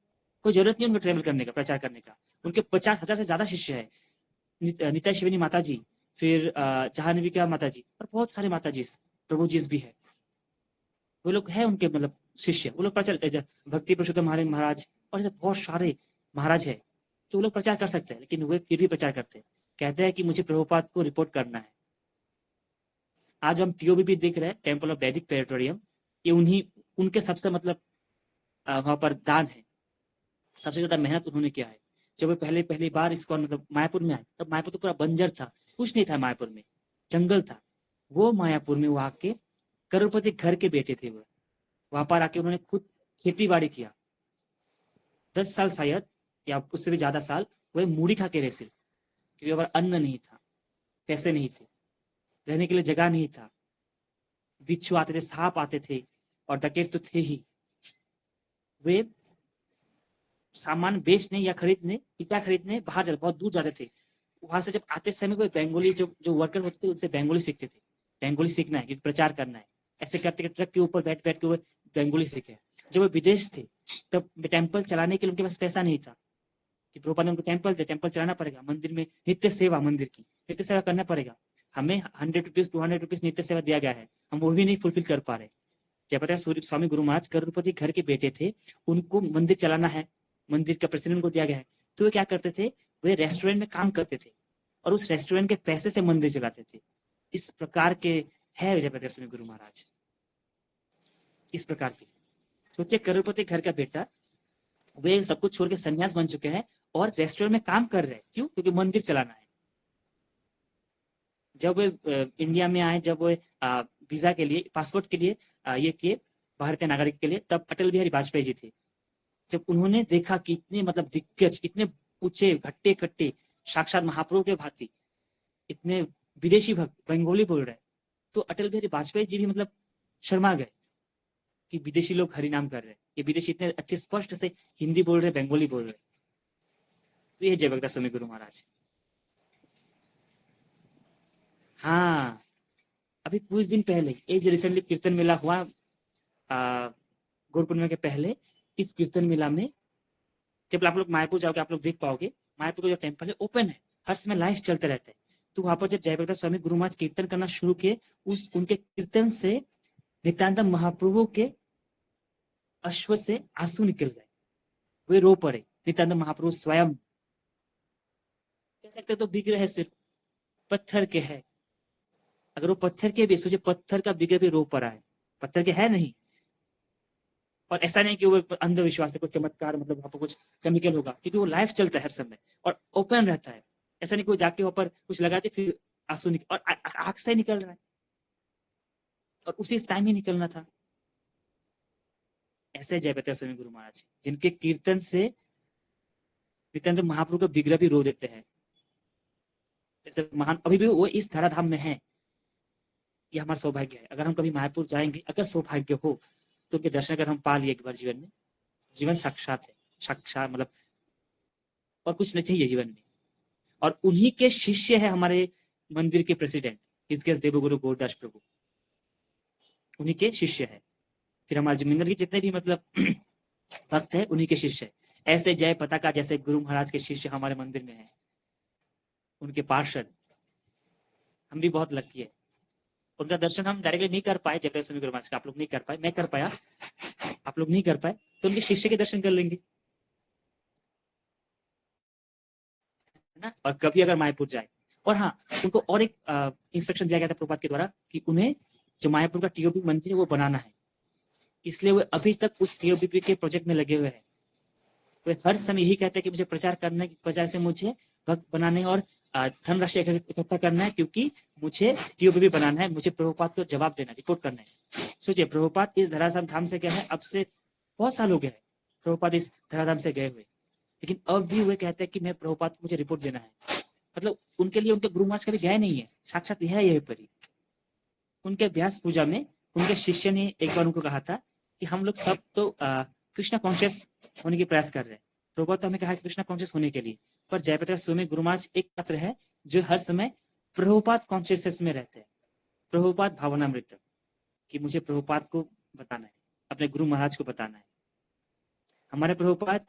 कोई जरूरत नहीं उनको ट्रेवल करने का, प्रचार करने का। उनके 50,000 से ज्यादा शिष्य है। नित्या शिवनी माता जी, फिर जहानविका माता जी, और बहुत सारे माता जी, प्रभु जी भी है, वो लोग है उनके मतलब शिष्य। वो लोग प्रचार, भक्ति पुरुषोत्तम महाराज और ऐसे बहुत सारे महाराज है जो लोग प्रचार कर सकते हैं, लेकिन वे फिर भी प्रचार करते हैं, कहते हैं कि मुझे प्रभुपाद को रिपोर्ट करना है। आज हम टीओबी भी देख रहे हैं, टेम्पल ऑफ वैदिक पेरिटोरियम, ये उनके सबसे मतलब वहां पर दान है, सबसे ज्यादा मेहनत उन्होंने किया है। जब वो पहली बार इसको मतलब मायापुर में आए, तब मायापुर तो पूरा बंजर था, कुछ नहीं था मायापुर में, जंगल था। वो मायापुर में वो आके करोड़पति घर के बेटे थे, वो वहां पर आके उन्होंने खुद खेती बाड़ी किया। 10 साल शायद या उससे भी ज्यादा साल वही मूढ़ी खा के रहे सिर्फ, क्योंकि वहां अन्न नहीं था, पैसे नहीं थे, रहने के लिए जगह नहीं था, बिच्छू आते थे, सांप आते थे, और डकैत तो थे ही। वे सामान बेचने या खरीदने, ईटा खरीदने बाहर जाते, बहुत दूर जाते थे। वहां से जब आते समय कोई बंगाली जो वर्कर होते थे, उनसे बंगाली सीखते थे, बंगाली सीखना है क्योंकि प्रचार करना है। ऐसे करते ट्रक के ऊपर बैठ के वो बंगाली सीखे। जब वो विदेश थे तब टेम्पल चलाने के लिए उनके पास पैसा नहीं था कि प्रभुपाद ने उनको टेम्पल चलाना पड़ेगा, मंदिर में नित्य सेवा, मंदिर की नित्य सेवा करना पड़ेगा। हमें 100 रुपीज 200 रुपीज नित्य सेवा दिया गया है, हम वो भी नहीं फुलफिल कर पा रहे। जयप्रकाश स्वामी गुरु महाराज करोड़पति घर के बेटे थे, उनको मंदिर चलाना है, मंदिर का प्रेसिडेंट को दिया गया है, तो वे क्या करते थे, वे रेस्टोरेंट में काम करते थे और उस रेस्टोरेंट के पैसे से मंदिर चलाते थे। इस प्रकार के है जयप्रकाश स्वामी गुरु महाराज, इस प्रकार के। सोचिए करोड़पति घर का बेटा, वे सब कुछ छोड़ के सन्यास बन चुके हैं और रेस्टोरेंट में काम कर रहे हैं। क्यों? क्योंकि मंदिर चलाना है। जब वे इंडिया में आए, जब वे वीजा के लिए, पासपोर्ट के लिए ये किए भारतीय नागरिक के लिए, तब अटल बिहारी वाजपेयी जी थे। जब उन्होंने देखा कि इतने मतलब दिग्गज, इतने ऊंचे घट्टे कट्टे साक्षात महाप्रभु के भांति, इतने विदेशी भक्त बंगाली बोल रहे, तो अटल बिहारी वाजपेयी जी भी मतलब शर्मा गए कि विदेशी लोग हरि नाम कर रहे, ये विदेशी इतने अच्छे स्पष्ट से हिंदी बोल रहे, बंगाली बोल रहे। तो ये जयप्रकाश स्वामी गुरु महाराज। हाँ, अभी कुछ दिन पहले ये जो रिसेंटली कीर्तन मेला हुआ गुरु पूर्णिमा के पहले, इस कीर्तन मेला में जब आप लोग मायापुर जाओगे आप लोग देख पाओगे, मायापुर का जो टेम्पल है ओपन है, हर समय लाइव चलते रहते हैं। तो वहां पर जब जयप्रकाश स्वामी गुरु महाराज कीर्तन करना शुरू किए, उनके कीर्तन से नित्यानंद महाप्रभु के अश्व से आंसू निकल गए, वे रो पड़े। नित्यानंद महाप्रभु स्वयं, कह सकते तो विग्रह है, सिर्फ पत्थर के है, अगर वो पत्थर के भी, सोचिए पत्थर का विग्रह भी रो पड़ा है, पत्थर के है नहीं। और ऐसा नहीं कि वो अंधविश्वास है, कुछ चमत्कार, मतलब वहां पर कुछ केमिकल होगा, क्योंकि वो लाइव चलता है हर समय और ओपन रहता है। ऐसा नहीं कोई जाके वहां पर कुछ लगाते फिर आंसू निकल, और आंख से निकल रहा है, और उसी टाइम ही निकलना था। ऐसे जयप्रकाश स्वामी गुरु महाराज, जिनके कीर्तन से नित्यानंद महाप्रभु का विग्रह भी रो देते हैं। जैसे महान, अभी भी वो इस धराधाम में है, ये हमारा सौभाग्य है। अगर हम कभी मायापुर जाएंगे, अगर सौभाग्य हो तो उनके दर्शन अगर हम पा लिए एक बार जीवन में, जीवन साक्षात है, साक्षात मतलब और कुछ नहीं चाहिए जीवन में। और उन्हीं के शिष्य है हमारे मंदिर के प्रेसिडेंट हिजकियास देवगुरु गौरदास प्रभु, उन्हीं के शिष्य है। फिर हमारे जमींदर के जितने भी मतलब भक्त है, उन्हीं के शिष्य है। ऐसे जय पताका जैसे गुरु महाराज के शिष्य हमारे मंदिर में है, उनके पार्षद। हम भी बहुत लकी है, उनका दर्शन हम डायरेक्टली नहीं कर पाए, जयप्रकाश स्वामी गुरु महाराज का आप लोग नहीं कर पाए, मैं कर पाया, आप लोग नहीं कर पाए, तो उनके शिष्य के दर्शन कर लेंगे ना। और कभी अगर मायापुर जाए, और हाँ, उनको और एक इंस्ट्रक्शन दिया गया था प्रभुपाद के द्वारा कि उन्हें जो मायापुर का टीओबी मंदिर है वो बनाना है, इसलिए वो अभी तक उस टीओबी के प्रोजेक्ट में लगे हुए हैं। वे हर समय यही कहते हैं कि मुझे प्रचार करने की वजह से मुझे भक्त बनाने और धनराशि इकट्ठा करना है, क्योंकि मुझे टीओबी बनाना है, मुझे प्रभुपाद को जवाब देना, रिपोर्ट करना है। सोचिए, प्रभुपाद इस धराधाम धाम से गए हैं, अब से बहुत साल हो गए हैं प्रभुपाद इस धराधाम से गए हुए, लेकिन अब भी वे कहते हैं कि मैं प्रभुपाद को मुझे रिपोर्ट देना है। मतलब उनके लिए उनके गुरु महाराज कभी गए नहीं है, साक्षात यह है यही परी। उनके व्यास पूजा में उनके शिष्य ने एक बार उनको कहा था कि हम लोग सब तो कृष्णा कॉन्शियस होने की प्रयास कर रहे हैं। प्रभुपाद तो हमें कहा कृष्णा कॉन्शियस होने के लिए, पर जयप्रकाश स्वामी गुरु महाराज एक पात्र है जो हर समय प्रभुपाद कॉन्शियसनेस में रहते हैं, प्रभुपाद भावनामृत, कि मुझे प्रभुपाद को बताना है, अपने गुरु महाराज को बताना है। हमारे प्रभुपाद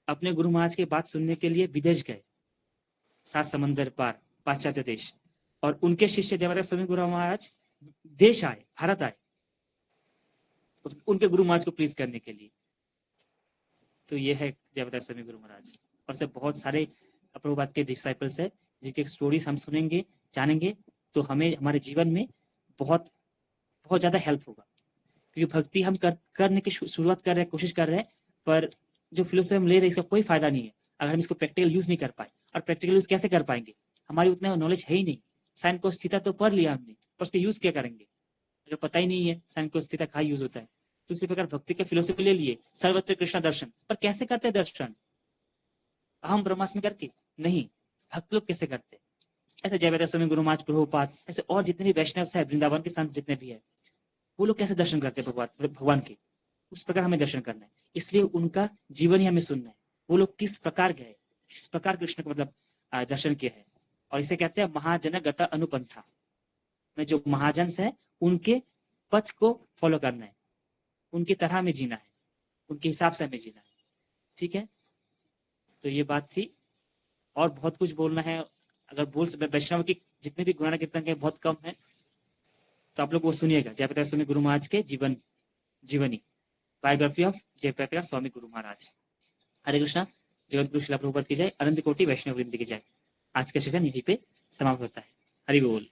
अपने गुरु महाराज की बात सुनने के लिए विदेश गए, 7 समंदर पार, पाश्चात्य देश, और उनके शिष्य जयप्रकाश स्वामी गुरु महाराज देश आए, भारत आए उनके गुरु महाराज को प्लीज करने के लिए। तो ये है जयप्रकाश स्वामी गुरु महाराज। और से बहुत सारे प्रभुपाद के डिसाइपल्स है जिनके स्टोरीज हम सुनेंगे, जानेंगे, तो हमें हमारे जीवन में बहुत बहुत ज्यादा हेल्प होगा। क्योंकि भक्ति हम करने की शुरुआत कर रहे हैं, कोशिश कर रहे हैं, पर जो फिलोसफी हम ले रहे हैं इसका कोई फायदा नहीं है अगर हम इसको प्रैक्टिकल यूज नहीं कर पाए। और प्रैक्टिकल यूज कैसे कर पाएंगे, हमारी उतना नॉलेज है ही नहीं। साइन को स्थिता तो पढ़ लिया हमने, पर उसका यूज क्या करेंगे, जो पता ही नहीं है साइन को स्थिता कहाँ यूज होता है। तो इसी प्रकार भक्ति के फिलोसफी ले लिए, सर्वत्र कृष्ण दर्शन, पर कैसे करते हैं दर्शन, अहम ब्रह्मास्मि करके नहीं, भक्त लोग कैसे करते। ऐसे जयप्रकाश स्वामी गुरु महाराज, प्रभुपाद, ऐसे और जितने भी वैष्णव है, वृंदावन के संत जितने भी है, वो लोग कैसे दर्शन करते हैं भगवान के, उस प्रकार हमें दर्शन करना है। इसलिए उनका जीवन ही हमें सुनना है, वो लोग किस प्रकार गए, किस प्रकार कृष्ण को मतलब दर्शन किए हैं। और इसे कहते हैं महाजन गत अनुपंथा, में जो महाजन है उनके पथ को फॉलो करना है, उनकी तरह में जीना है। उनके हिसाब से हमें जीना है। ठीक है, तो ये बात थी। और बहुत कुछ बोलना है, अगर बोल वैष्णव की जितने भी गुणगान कीर्तन के बहुत कम है, तो आप लोग वो सुनिएगा। जयप्रकाश स्वामी गुरु महाराज के जीवनी, बायोग्राफी ऑफ जयप्रकाश स्वामी गुरु महाराज। हरे कृष्णा। जगत गुरु शिला प्रभुपाद की जय, अनंत कोटि वैष्णव वृंद की जय। आज का सेशन यहीं पे समाप्त होता है। हरि बोल।